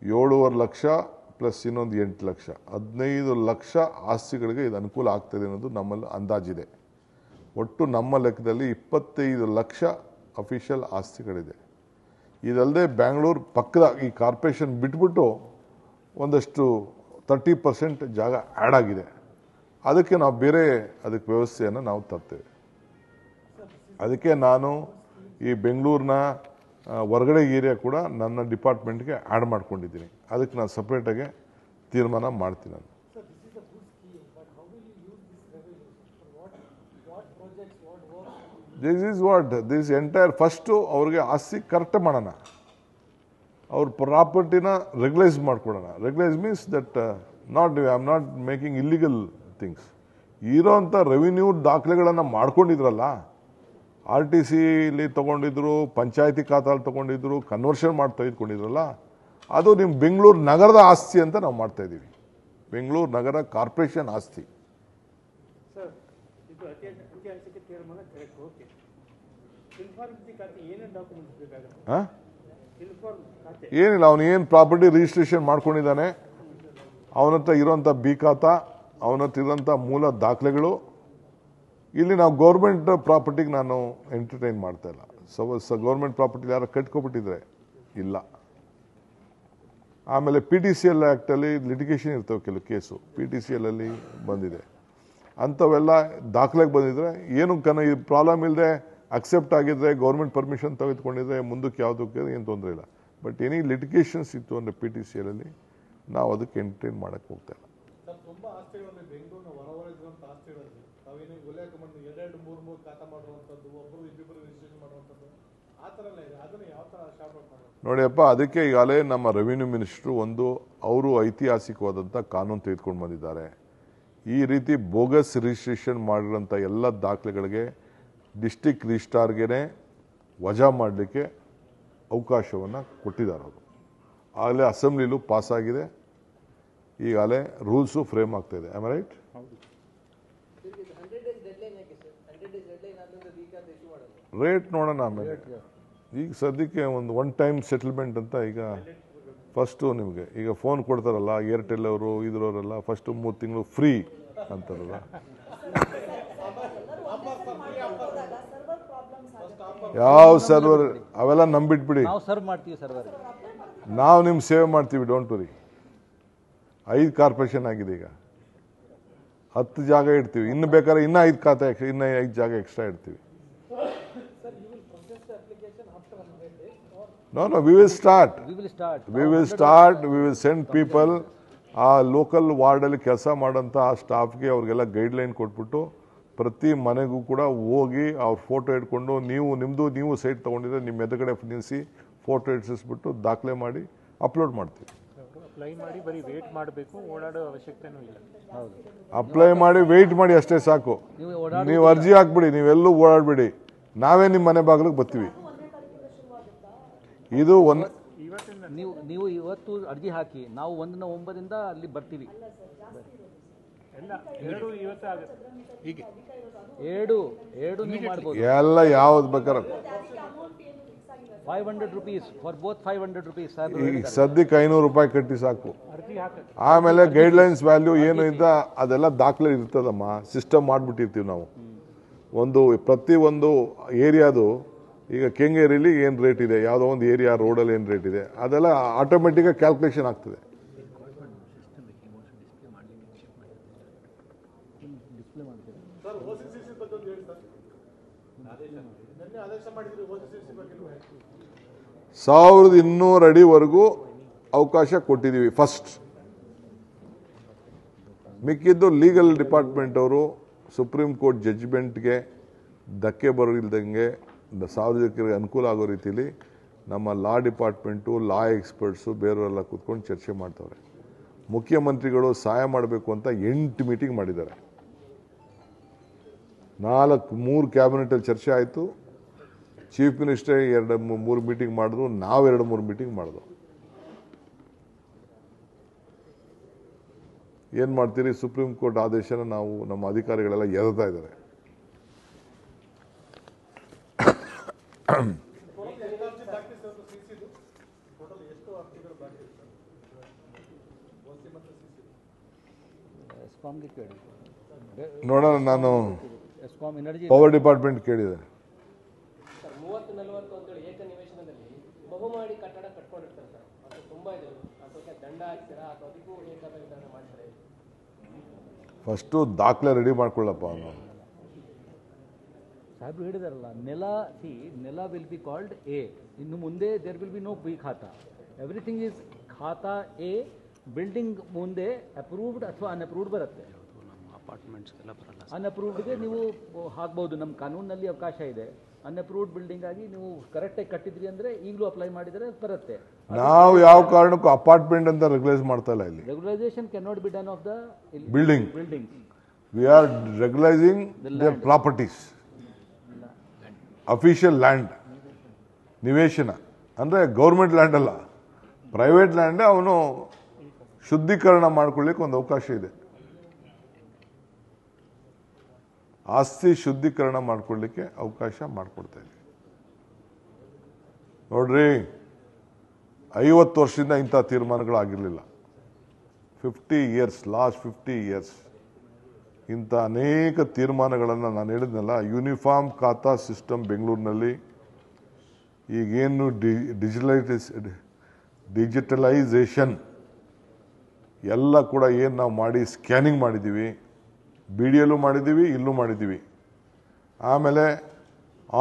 B: 7.5 ಲಕ್ಷ ಪ್ಲಸ್ ಇನ್ನೊಂದು 8 ಲಕ್ಷ 15 ಲಕ್ಷ ಆಸ್ತಿಗಳಿಗೆ ಇದು ಅನುಕೂಲ ಆಗ್ತದೆ ಅನ್ನೋದು ನಮ್ಮಲ್ಲಿ ಅಂದಾಜಿದೆ. ಒಟ್ಟು ನಮ್ಮ ಲೆಕ್ಕದಲ್ಲಿ 25 ಲಕ್ಷ ಅಫಿಷಿಯಲ್ ಆಸ್ತಿಗಳಿದೆ. ಇದಲ್ಲದೆ ಬ್ಯಾಂಗ್ಳೂರು ಪಕ್ಕದ ಈ ಕಾರ್ಪೊರೇಷನ್ ಬಿಟ್ಬಿಟ್ಟು ಒಂದಷ್ಟು 30% ಜಾಗ ಆ್ಯಡ್ ಆಗಿದೆ. ಅದಕ್ಕೆ ನಾವು ಬೇರೆ ಅದಕ್ಕೆ ವ್ಯವಸ್ಥೆಯನ್ನು ನಾವು ತರ್ತೇವೆ. ಅದಕ್ಕೆ ನಾನು ಈ ಬೆಂಗಳೂರಿನ ಹೊರಗಡೆ ಏರಿಯಾ ಕೂಡ ನನ್ನ ಡಿಪಾರ್ಟ್ಮೆಂಟ್ಗೆ ಆ್ಯಡ್ ಮಾಡ್ಕೊಂಡಿದ್ದೀನಿ. ಅದಕ್ಕೆ ನಾನು ಸಪ್ರೇಟಾಗಿ ತೀರ್ಮಾನ ಮಾಡ್ತೀನಿ. ನಾನು ದಿಸ್ ಎಂಟೈರ್ ಫಸ್ಟು ಅವ್ರಿಗೆ ಆಸ್ತಿ ಕರೆಕ್ಟ್ ಮಾಡೋಣ, ಅವ್ರ ಪ್ರಾಪರ್ಟಿನ ರೆಗ್ಯುಲೈಸ್ ಮಾಡ್ಕೊಡೋಣ. Regularise means that I am not making illegal things. ಇರೋಂಥ ರೆವಿನ್ಯೂ ದಾಖಲೆಗಳನ್ನು ಮಾಡ್ಕೊಂಡಿದ್ರಲ್ಲ, RTCಲಿ ತೊಗೊಂಡಿದ್ರು, ಪಂಚಾಯತಿ ಖಾತೆಯಲ್ಲಿ ತೊಗೊಂಡಿದ್ರು, ಕನ್ವರ್ಷನ್ ಮಾಡಿ ತೆಗೆದುಕೊಂಡಿದ್ರಲ್ಲ, ಅದು ನಿಮ್ಮ ಬೆಂಗಳೂರು ನಗರದ ಆಸ್ತಿ ಅಂತ ನಾವು ಮಾಡ್ತಾ ಇದ್ದೀವಿ. ಬೆಂಗಳೂರು ನಗರ ಕಾರ್ಪೊರೇಷನ್ ಆಸ್ತಿ. ಏನಿಲ್ಲ, ಅವನು ಏನು ಪ್ರಾಪರ್ಟಿ ರಿಜಿಸ್ಟ್ರೇಷನ್ ಮಾಡ್ಕೊಂಡಿದ್ದಾನೆ, ಅವನ ಹತ್ರ ಇರೋಂಥ ಬಿ ಖಾತಾ, ಅವನ ಹತ್ರ ಇರೋಂಥ ಮೂಲ ದಾಖಲೆಗಳು. ಇಲ್ಲಿ ನಾವು ಗೌರ್ಮೆಂಟ್ ಪ್ರಾಪರ್ಟಿಗೆ ನಾನು ಎಂಟರ್ಟೈನ್ ಮಾಡ್ತಾ ಇಲ್ಲ. ಗೌರ್ಮೆಂಟ್ ಪ್ರಾಪರ್ಟಿ ಯಾರು ಕಟ್ಕೊಬಿಟ್ಟಿದ್ರೆ ಇಲ್ಲ. ಆಮೇಲೆ PTCL ಆ್ಯಕ್ಟಲ್ಲಿ ಲಿಟಿಗೇಷನ್ ಇರ್ತವೆ, ಕೆಲವು ಕೇಸು PTCL ಅಲ್ಲಿ ಬಂದಿದೆ. ಅಂಥವೆಲ್ಲ ದಾಖಲೆಗೆ ಬಂದಿದ್ರೆ ಏನು ಪ್ರಾಬ್ಲಮ್ ಇಲ್ಲದೆ ಅಕ್ಸೆಪ್ಟ್ ಆಗಿದ್ರೆ, ಗೌರ್ಮೆಂಟ್ ಪರ್ಮಿಷನ್ ತೆಗೆದುಕೊಂಡಿದ್ರೆ ಮುಂದಕ್ಕೆ ಯಾವುದಕ್ಕೆ ಏನು ತೊಂದರೆ ಇಲ್ಲ. ಬಟ್ ಎನಿ ಲಿಟಿಗೇಷನ್ಸ್ ಇತ್ತು ಅಂದರೆ PTCL ಅಲ್ಲಿ ನಾವು ಅದಕ್ಕೆ ಎಂಟರ್ಟೈನ್ ಮಾಡೋಕ್ಕೆ ಹೋಗ್ತಾ ಇಲ್ಲ. ನೋಡಿಯಪ್ಪ, ಅದಕ್ಕೆ ಈಗಾಗಲೇ ನಮ್ಮ ರೆವಿನ್ಯೂ ಮಿನಿಸ್ಟ್ರು ಅವರು ಐತಿಹಾಸಿಕವಾದಂಥ ಕಾನೂನು ತೆಗೆದುಕೊಂಡು ಬಂದಿದ್ದಾರೆ. ಈ ರೀತಿ ಬೋಗಸ್ ರಿಜಿಸ್ಟ್ರೇಷನ್ ಮಾಡಿರೋಂಥ ಎಲ್ಲ ದಾಖಲೆಗಳಿಗೆ ಡಿಸ್ಟ್ರಿಕ್ಟ್ ರಿಜಿಸ್ಟ್ರಾರ್ಗೆ ವಜಾ ಮಾಡಲಿಕ್ಕೆ ಅವಕಾಶವನ್ನು ಕೊಟ್ಟಿದ್ದಾರೆ. ಅವರು ಆಗಲೇ ಅಸೆಂಬ್ಲಿಲೂ ಪಾಸ್ ಆಗಿದೆ. ಈಗಾಗಲೇ ರೂಲ್ಸು ಫ್ರೇಮ್ ಆಗ್ತಾ ಇದೆ. Am right? ರೇಟ್ ನೋಡೋಣ ಆಮೇಲೆ. ಈಗ ಸದ್ಯಕ್ಕೆ ಒನ್ ಟೈಮ್ ಸೆಟಲ್ಮೆಂಟ್ ಅಂತ ಈಗ ಫಸ್ಟು ನಿಮಗೆ ಈಗ ಫೋನ್ ಕೊಡ್ತಾರಲ್ಲ ಏರ್ಟೆಲ್ ಅವರು ಇದ್ರವರೆಲ್ಲ, ಫಸ್ಟು 3 ತಿಂಗಳು ಫ್ರೀ ಅಂತಾರಲ್ಲ. ಯಾವ ಸರ್ವರ್ ಅವೆಲ್ಲ ನಂಬಿಟ್ಬಿಡಿ, ನಾವು ನಿಮ್ಮ ಸೇವೆ ಮಾಡ್ತೀವಿ. Don't worry. 5 ಕಾರ್ಪೊರೇಷನ್ ಆಗಿದೆ, ಈಗ 10 ಜಾಗ ಇಡ್ತೀವಿ. ಇನ್ನು ಬೇಕಾದ್ರೆ ಇನ್ನೂ 5 ಖಾತೆ, ಇನ್ನೂ 5 ಜಾಗ ಎಕ್ಸ್ಟ್ರಾ ಇಡ್ತೀವಿ. No, we will start. We will send people. ಆ ಲೋಕಲ್ ವಾರ್ಡಲ್ಲಿ ಕೆಲಸ ಮಾಡೋಂಥ ಆ ಸ್ಟಾಫ್ಗೆ ಅವ್ರಿಗೆಲ್ಲ ಗೈಡ್ಲೈನ್ ಕೊಟ್ಬಿಟ್ಟು ಪ್ರತಿ ಮನೆಗೂ ಕೂಡ ಹೋಗಿ ಅವ್ರ ಫೋಟೋ ಇಟ್ಕೊಂಡು, ನೀವು ಸೈಟ್ ತೊಗೊಂಡಿದ್ರೆ ನಿಮ್ಮ ಎದುರುಗಡೆ ನಿಲ್ಲಿಸಿ ಫೋಟೋ ಇಡಿಸಿಸ್ಬಿಟ್ಟು ದಾಖಲೆ ಮಾಡಿ ಅಪ್ಲೋಡ್ ಮಾಡ್ತೀವಿ.
E: ಅಪ್ಲೈ ಮಾಡಿ ಬರೀ ವೇಟ್ ಮಾಡಬೇಕು, ಓಡಾಡೋ ಅವಶ್ಯಕತೆನೂ ಇಲ್ಲ.
B: ಅಪ್ಲೈ ಮಾಡಿ ವೆಯ್ಟ್ ಮಾಡಿ ಅಷ್ಟೇ ಸಾಕು. ನೀವು ಅರ್ಜಿ ಹಾಕ್ಬಿಡಿ, ನೀವೆಲ್ಲೂ ಓಡಾಡ್ಬಿಡಿ, ನಾವೇ ನಿಮ್ಮ ಮನೆ ಬಾಗಿಲಿಗೆ ಬರ್ತೀವಿ. ಇದು
C: ನೀವು ಇವತ್ತು ಅರ್ಜಿ ಹಾಕಿ, ನಾವು 1 ಅಲ್ಲಿ ಬರ್ತೀವಿ. ಎರಡು ನೀವು ಮಾಡ್ಬೋದು.
B: ಎಲ್ಲ ಯಾವ್ದು ಬೇಕಾದ್ರೆ
C: 500 rupees for both 500 rupees sir.
B: ಈಗ ಸದ್ಯಕ್ಕೆ 500 ರೂಪಾಯಿ ಕಟ್ಟಿ ಸಾಕು.
C: ಅರ್ಜಿ ಹಾಕಿ
B: ಆಮೇಲೆ ಗೈಡ್ಲೈನ್ಸ್ ವ್ಯಾಲ್ಯೂ ಏನು ಇದ್ದ ಅದೆಲ್ಲ ದಾಖಲೆ ಇರ್ತದಮ್ಮ, ಸಿಸ್ಟಮ್ ಮಾಡಿಬಿಟ್ಟಿರ್ತೀವಿ ನಾವು. ಪ್ರತಿ ಒಂದು ಏರಿಯಾದು ಈಗ ಕೆಂಗೇರಿಲಿ ಏನು ರೇಟ್ ಇದೆ, ಯಾವುದೋ ಒಂದು ಏರಿಯಾ ರೋಡಲ್ಲಿ ಏನು ರೇಟ್ ಇದೆ, ಅದೆಲ್ಲ ಆಟೋಮೆಟಿಕ್ಕಾಗಿ ಕ್ಯಾಲ್ಕುಲೇಷನ್ ಆಗ್ತದೆ. $1,200 ಅಡಿವರೆಗೂ ಅವಕಾಶ ಕೊಟ್ಟಿದ್ದೀವಿ ಫಸ್ಟ್. ಮಿಕ್ಕಿದ್ದು ಲೀಗಲ್ ಡಿಪಾರ್ಟ್ಮೆಂಟ್ ಅವರು ಸುಪ್ರೀಂ ಕೋರ್ಟ್ ಜಡ್ಜ್ಮೆಂಟ್ಗೆ ಧಕ್ಕೆ ಬರೋದಿಲ್ದಂಗೆ ಸಾರ್ವಜನಿಕರಿಗೆ ಅನುಕೂಲ ಆಗೋ ರೀತಿಯಲ್ಲಿ ನಮ್ಮ ಲಾ ಡಿಪಾರ್ಟ್ಮೆಂಟು, ಲಾ ಎಕ್ಸ್ಪರ್ಟ್ಸು ಬೇರೆಯವರೆಲ್ಲ ಕೂತ್ಕೊಂಡು ಚರ್ಚೆ ಮಾಡ್ತವ್ರೆ. ಮುಖ್ಯಮಂತ್ರಿಗಳು ಸಹಾಯ ಮಾಡಬೇಕು ಅಂತ 8 ಮೀಟಿಂಗ್ ಮಾಡಿದ್ದಾರೆ. 3 ಕ್ಯಾಬಿನೆಟಲ್ಲಿ ಚರ್ಚೆ ಆಯಿತು. ಚೀಫ್ ಮಿನಿಸ್ಟರ್ 2-3 ಮೀಟಿಂಗ್ ಮಾಡಿದ್ರು, ನಾವು 2-3 ಮೀಟಿಂಗ್ ಮಾಡಿದ್ರು. ಏನು ಮಾಡ್ತೀರಿ, ಸುಪ್ರೀಂ ಕೋರ್ಟ್ ಆದೇಶನ ನಾವು ನಮ್ಮ ಅಧಿಕಾರಿಗಳೆಲ್ಲ ಎದುರ್ತಾ ಇದ್ದಾರೆ. ನೋಡೋಣ, ನಾನು ಪವರ್ ಡಿಪಾರ್ಟ್ಮೆಂಟ್ ಕೇಳಿದೆ.
F: 30-40 ಅಂತೇಳಿ ಏಕ ನಿವೇಶನದಲ್ಲಿ ಬಹುಮಾಡಿ ಕಟ್ಟಡ ಕಟ್ಕೊಂಡಿರ್ತಾರೆ ಸರ್, ಅದು ತುಂಬಾ ಇದೆ. ಅದಕ್ಕೆ ದಂಡ ಹಾಕ್ತೀರಾ ಅಥವಾ ಅದಕ್ಕೂ ಏಕದ ವಿಧಾನ ಮಾಡ್ತಾರೆ?
B: ಫಸ್ಟು ದಾಖಲೆ ರೆಡಿ ಮಾಡ್ಕೊಳ್ಳಪ್ಪ.
C: ಸಾಹೇಬ್ರು ಹೇಳಿದಾರಲ್ಲ, ನೆಲ ವಿಲ್ ಬಿ ಕಾಲ್ಡ್ ಎ. ಇನ್ನು ಮುಂದೆ there will be no B khata. Everything is khata A. Building ಮುಂದೆ ಅಪ್ರೂವ್ಡ್ ಅಥವಾ ಅನ್ಅಪ್ರೂವ್ಡ್ ಬರುತ್ತೆ.
D: ಅಪಾರ್ಟ್ಮೆಂಟ್ಸ್ಗೆಲ್ಲ ಬರಲ್ಲ.
C: ಅನ್ಅಪ್ರೂವ್ಡ್ಗೆ ನೀವು ಹಾಕ್ಬೋದು, ನಮ್ಮ ಕಾನೂನಲ್ಲಿ ಅವಕಾಶ ಇದೆ. ಅನ್ಅಪ್ರೂವ್ಡ್ ಬಿಲ್ಡಿಂಗ್ ಆಗಿ ನೀವು ಕರೆಕ್ಟಾಗಿ ಕಟ್ಟಿದ್ರಿ ಅಂದರೆ ಈಗಲೂ ಅಪ್ಲೈ ಮಾಡಿದರೆ ಬರುತ್ತೆ.
B: ನಾವು ಯಾವ ಕಾರಣಕ್ಕೂ ಅಪಾರ್ಟ್ಮೆಂಟ್ ಅಂತ ರೆಗ್ಯುಲೈಸ್ ಮಾಡ್ತಾ ಇಲ್ಲ. ಇಲ್ಲಿ
C: regularisation can not be done of the
B: building. We are regularising their properties. Official land ನಿವೇಶನ ಅಂದರೆ ಗೌರ್ಮೆಂಟ್ ಲ್ಯಾಂಡ್ ಅಲ್ಲ, ಪ್ರೈವೇಟ್ ಲ್ಯಾಂಡ್. ಅವನು ಶುದ್ಧೀಕರಣ ಮಾಡ್ಕೊಳ್ಳಿಕ್ಕೆ ಒಂದು ಅವಕಾಶ ಇದೆ. ಆಸ್ತಿ ಶುದ್ಧೀಕರಣ ಮಾಡ್ಕೊಳ್ಳಿಕ್ಕೆ ಅವಕಾಶ ಮಾಡಿಕೊಡ್ತಾ ಇದ್ದೀವಿ. ನೋಡ್ರಿ, 50 ವರ್ಷದಿಂದ ಇಂಥ ತೀರ್ಮಾನಗಳಾಗಿರಲಿಲ್ಲ. 50 ಇಯರ್ಸ್, ಲಾಸ್ಟ್ 50 ಇಯರ್ಸ್ ಇಂಥ ಅನೇಕ ತೀರ್ಮಾನಗಳನ್ನು ನಾನು ಹೇಳಿದ್ನಲ್ಲ. ಯೂನಿಫಾರ್ಮ್ ಖಾತಾ ಸಿಸ್ಟಮ್ ಬೆಂಗಳೂರಿನಲ್ಲಿ ಈಗೇನು ಡಿಜಿಟಲೈಸೇಷನ್ ಎಲ್ಲ ಕೂಡ ಏನು ನಾವು ಮಾಡಿ ಸ್ಕ್ಯಾನಿಂಗ್ ಮಾಡಿದ್ದೀವಿ, BDLೂ ಮಾಡಿದ್ದೀವಿ, ಇಲ್ಲೂ ಮಾಡಿದ್ದೀವಿ. ಆಮೇಲೆ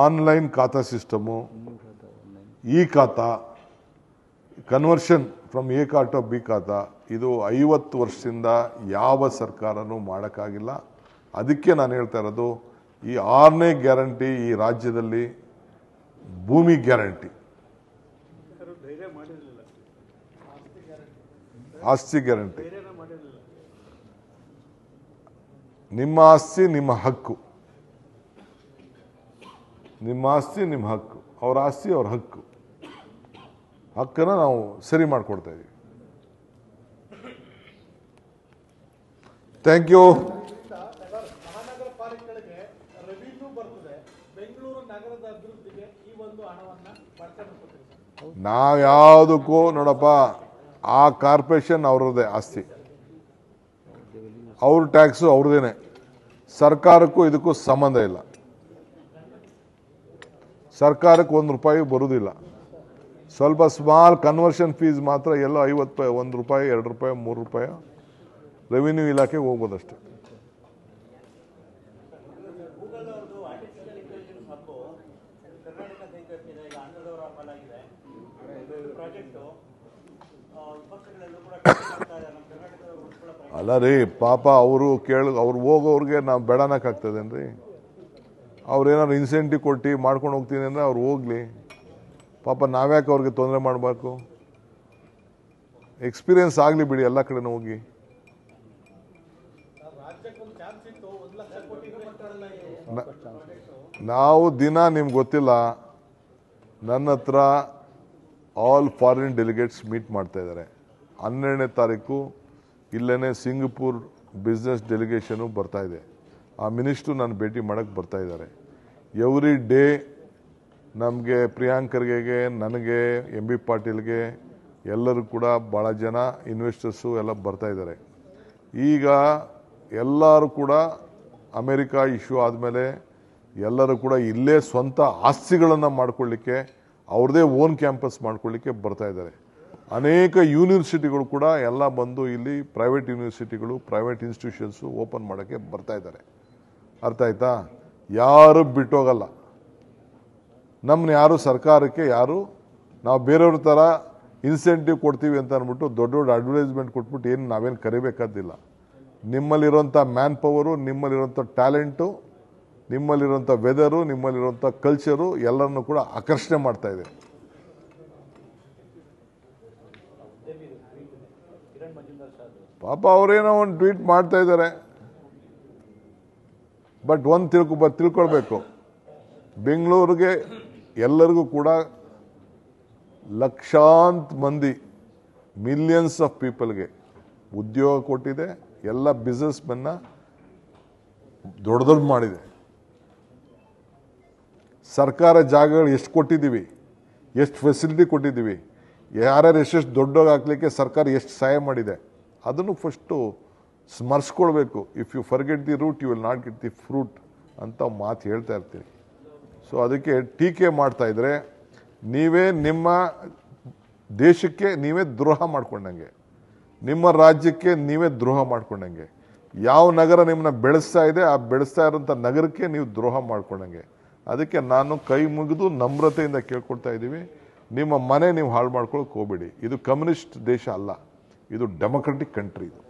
B: ಆನ್ಲೈನ್ ಖಾತಾ ಸಿಸ್ಟಮು, ಇ ಖಾತಾ, ಕನ್ವರ್ಷನ್ ಫ್ರಮ್ ಎ ಖಾತಾ ಬಿ ಖಾತಾ, ಇದು 50 ವರ್ಷದಿಂದ ಯಾವ ಸರ್ಕಾರನೂ ಮಾಡೋಕ್ಕಾಗಿಲ್ಲ. ಅದಕ್ಕೆ ನಾನು ಹೇಳ್ತಾ ಇರೋದು, ಈ 6ನೇ ಗ್ಯಾರಂಟಿ ಈ ರಾಜ್ಯದಲ್ಲಿ ಭೂಮಿ ಗ್ಯಾರಂಟಿ, ಆಸ್ತಿ ಗ್ಯಾರಂಟಿ. ನಿಮ್ಮ ಆಸ್ತಿ ನಿಮ್ಮ ಹಕ್ಕು, ನಿಮ್ಮ ಆಸ್ತಿ ನಿಮ್ಮ ಹಕ್ಕು, ಅವ್ರ ಆಸ್ತಿ ಅವ್ರ ಹಕ್ಕು. ಹಕ್ಕನ್ನು ನಾವು ಸರಿ ಮಾಡಿಕೊಡ್ತಾ ಇದ್ದೀವಿ. Thank you.
E: ಮಹಾನಗರ ಪಾಲಿಕೆಗಳಿಗೆ ರೆವಿನ್ಯೂ ಬರ್ತದೆ, ಬೆಂಗಳೂರು ನಗರದ ಅಭಿವೃದ್ಧಿಗೆ ಈ ಒಂದು ಹಣವನ್ನು ಬಳಕೆ.
B: ನಾವು ಯಾವುದಕ್ಕೂ ನೋಡಪ್ಪ, ಆ ಕಾರ್ಪೊರೇಷನ್ ಅವ್ರದ್ದೇ ಆಸ್ತಿ, ಅವ್ರ ಟ್ಯಾಕ್ಸು ಅವ್ರದ್ದೇನೆ. ಸರ್ಕಾರಕ್ಕೂ ಇದಕ್ಕೂ ಸಂಬಂಧ ಇಲ್ಲ. ಸರ್ಕಾರಕ್ಕೆ ₹1 ಬರುವುದಿಲ್ಲ. ಸ್ವಲ್ಪ ಸ್ಮಾಲ್ ಕನ್ವರ್ಷನ್ ಫೀಸ್ ಮಾತ್ರ ಎಲ್ಲೋ ₹50, ₹1, ₹2, ₹3 ರೆವಿನ್ಯೂ ಇಲಾಖೆಗೆ ಹೋಗ್ಬೋದಷ್ಟೆ. ಅಲ್ಲ ರೀ, ಪಾಪ ಅವರು ಅವ್ರು ಹೋಗೋವ್ರಿಗೆ ನಾವು ಬೇಡನಕ್ಕಾಗ್ತದೇನ್ರಿ? ಅವ್ರೇನಾದ್ರು ಇನ್ಸೆಂಟಿವ್ ಕೊಟ್ಟು ಮಾಡ್ಕೊಂಡು ಹೋಗ್ತೀನಿ ಅಂದರೆ ಅವ್ರು ಹೋಗ್ಲಿ. ಪಾಪ ನಾವ್ಯಾಕೆ ಅವ್ರಿಗೆ ತೊಂದರೆ ಮಾಡಬೇಕು? ಎಕ್ಸ್ಪೀರಿಯನ್ಸ್ ಆಗಲಿ ಬಿಡಿ, ಎಲ್ಲ ಕಡೆನೂ ಹೋಗಿ. ನಾವು ದಿನ ನಿಮ್ಗೆ ಗೊತ್ತಿಲ್ಲ, ನನ್ನ ಹತ್ರ ಆಲ್ ಫಾರಿನ್ ಡೆಲಿಗೇಟ್ಸ್ ಮೀಟ್ ಮಾಡ್ತಾ ಇದ್ದಾರೆ. 12ನೇ ತಾರೀಕು ಇಲ್ಲೇನೆ ಸಿಂಗಪೂರ್ ಬಿಸ್ನೆಸ್ ಡೆಲಿಗೇಷನು ಬರ್ತಾ ಇದೆ. ಆ ಮಿನಿಸ್ಟ್ರು ನಾನು ಭೇಟಿ ಮಾಡೋಕ್ಕೆ ಬರ್ತಾ ಇದ್ದಾರೆ. ಎವ್ರಿ ಡೇ ನಮಗೆ ಪ್ರಿಯಾಂಕ್ ಖರ್ಗೆಗೆ, ನನಗೆ, ಎಂ ಬಿ ಪಾಟೀಲ್ಗೆ ಎಲ್ಲರೂ ಕೂಡ ಭಾಳ ಜನ ಇನ್ವೆಸ್ಟರ್ಸು ಎಲ್ಲ ಬರ್ತಾ ಇದ್ದಾರೆ. ಈಗ ಎಲ್ಲರೂ ಕೂಡ ಅಮೇರಿಕಾ ಇಶ್ಯೂ ಆದಮೇಲೆ ಎಲ್ಲರೂ ಕೂಡ ಇಲ್ಲೇ ಸ್ವಂತ ಆಸ್ತಿಗಳನ್ನು ಮಾಡ್ಕೊಳ್ಳಿಕ್ಕೆ, ಅವ್ರದ್ದೇ ಓನ್ ಕ್ಯಾಂಪಸ್ ಮಾಡ್ಕೊಳ್ಳಿಕ್ಕೆ ಬರ್ತಾ ಇದ್ದಾರೆ. ಅನೇಕ ಯೂನಿವರ್ಸಿಟಿಗಳು ಕೂಡ ಎಲ್ಲ ಬಂದು ಇಲ್ಲಿ ಪ್ರೈವೇಟ್ ಯೂನಿವರ್ಸಿಟಿಗಳು, ಪ್ರೈವೇಟ್ ಇನ್ಸ್ಟಿಟ್ಯೂಷನ್ಸು ಓಪನ್ ಮಾಡೋಕ್ಕೆ ಬರ್ತಾ ಇದ್ದಾರೆ. ಅರ್ಥ ಆಯ್ತಾ? ಯಾರು ಬಿಟ್ಟೋಗಲ್ಲ. ನಮ್ಮನ್ನ ಯಾರು ಸರ್ಕಾರಕ್ಕೆ ನಾವು ಬೇರೆಯವ್ರ ಥರ ಇನ್ಸೆಂಟಿವ್ ಕೊಡ್ತೀವಿ ಅಂತ ಅಂದ್ಬಿಟ್ಟು ದೊಡ್ಡ ದೊಡ್ಡ ಅಡ್ವರ್ಟೈಸ್ಮೆಂಟ್ ಕೊಟ್ಬಿಟ್ಟು ಏನು ನಾವೇನು ಕರಿಬೇಕಾದಿಲ್ಲ. ನಿಮ್ಮಲ್ಲಿರೋಂಥ ಮ್ಯಾನ್ ಪವರು, ನಿಮ್ಮಲ್ಲಿರೋಂಥ ಟ್ಯಾಲೆಂಟು, ನಿಮ್ಮಲ್ಲಿರೋಂಥ ವೆದರು, ನಿಮ್ಮಲ್ಲಿರೋಂಥ ಕಲ್ಚರು ಎಲ್ಲರನ್ನೂ ಕೂಡ ಆಕರ್ಷಣೆ ಮಾಡ್ತಾ ಇದೆ. ಪಾಪ ಅವರೇನೋ ಒಂದು ಟ್ವೀಟ್ ಮಾಡ್ತಾ ಇದ್ದಾರೆ. ಬಟ್ ಒಂದು ತಿಳ್ಕೊಳ್ಬೇಕು, ಬೆಂಗಳೂರಿಗೆ ಎಲ್ಲರಿಗೂ ಕೂಡ ಲಕ್ಷಾಂತರ ಮಂದಿ, ಮಿಲಿಯನ್ಸ್ ಆಫ್ ಪೀಪಲ್ಗೆ ಉದ್ಯೋಗ ಕೊಟ್ಟಿದೆ. ಎಲ್ಲ ಬಿಸ್ನೆಸ್ ಮನ್ನ ದೊಡ್ಡ ಮಾಡಿದೆ. ಸರ್ಕಾರ ಜಾಗಗಳು ಎಷ್ಟು ಕೊಟ್ಟಿದ್ದೀವಿ, ಎಷ್ಟು ಫೆಸಿಲಿಟಿ ಕೊಟ್ಟಿದ್ದೀವಿ, ಯಾರ್ಯಾರು ಎಷ್ಟೆಷ್ಟು ದೊಡ್ಡೋಗಿ ಹಾಕ್ಲಿಕ್ಕೆ ಸರ್ಕಾರ ಎಷ್ಟು ಸಹಾಯ ಮಾಡಿದೆ, ಅದನ್ನು ಫಸ್ಟು ಸ್ಮರಿಸ್ಕೊಳ್ಬೇಕು. If you forget the root you will not get the fruit ಅಂತ ಮಾತು ಹೇಳ್ತಾ ಇರ್ತೀನಿ. ಸೊ ಅದಕ್ಕೆ ಟೀಕೆ ಮಾಡ್ತಾ ಇದ್ರೆ ನೀವೇ ನಿಮ್ಮ ದೇಶಕ್ಕೆ ನೀವೇ ದ್ರೋಹ ಮಾಡ್ಕೊಂಡಂಗೆ, ನಿಮ್ಮ ರಾಜ್ಯಕ್ಕೆ ನೀವೇ ದ್ರೋಹ ಮಾಡ್ಕೊಂಡಂಗೆ. ಯಾವ ನಗರ ನಿಮ್ಮನ್ನ ಬೆಳೆಸ್ತಾ ಇದೆ, ಆ ಬೆಳೆಸ್ತಾ ಇರೋಂಥ ನಗರಕ್ಕೆ ನೀವು ದ್ರೋಹ ಮಾಡ್ಕೊಂಡಂಗೆ. ಅದಕ್ಕೆ ನಾನು ಕೈ ಮುಗಿದು ನಮ್ರತೆಯಿಂದ ಕೇಳ್ಕೊಳ್ತಾ ಇದ್ದೀವಿ, ನಿಮ್ಮ ಮನೆ ನೀವು ಹಾಳು ಮಾಡ್ಕೊಳಕ್ಕೆ ಹೋಗ್ಬೇಡಿ. ಇದು ಕಮ್ಯುನಿಸ್ಟ್ ದೇಶ ಅಲ್ಲ, ಇದು ಡೆಮೊಕ್ರೆಟಿಕ್ ಕಂಟ್ರಿ ಇದು.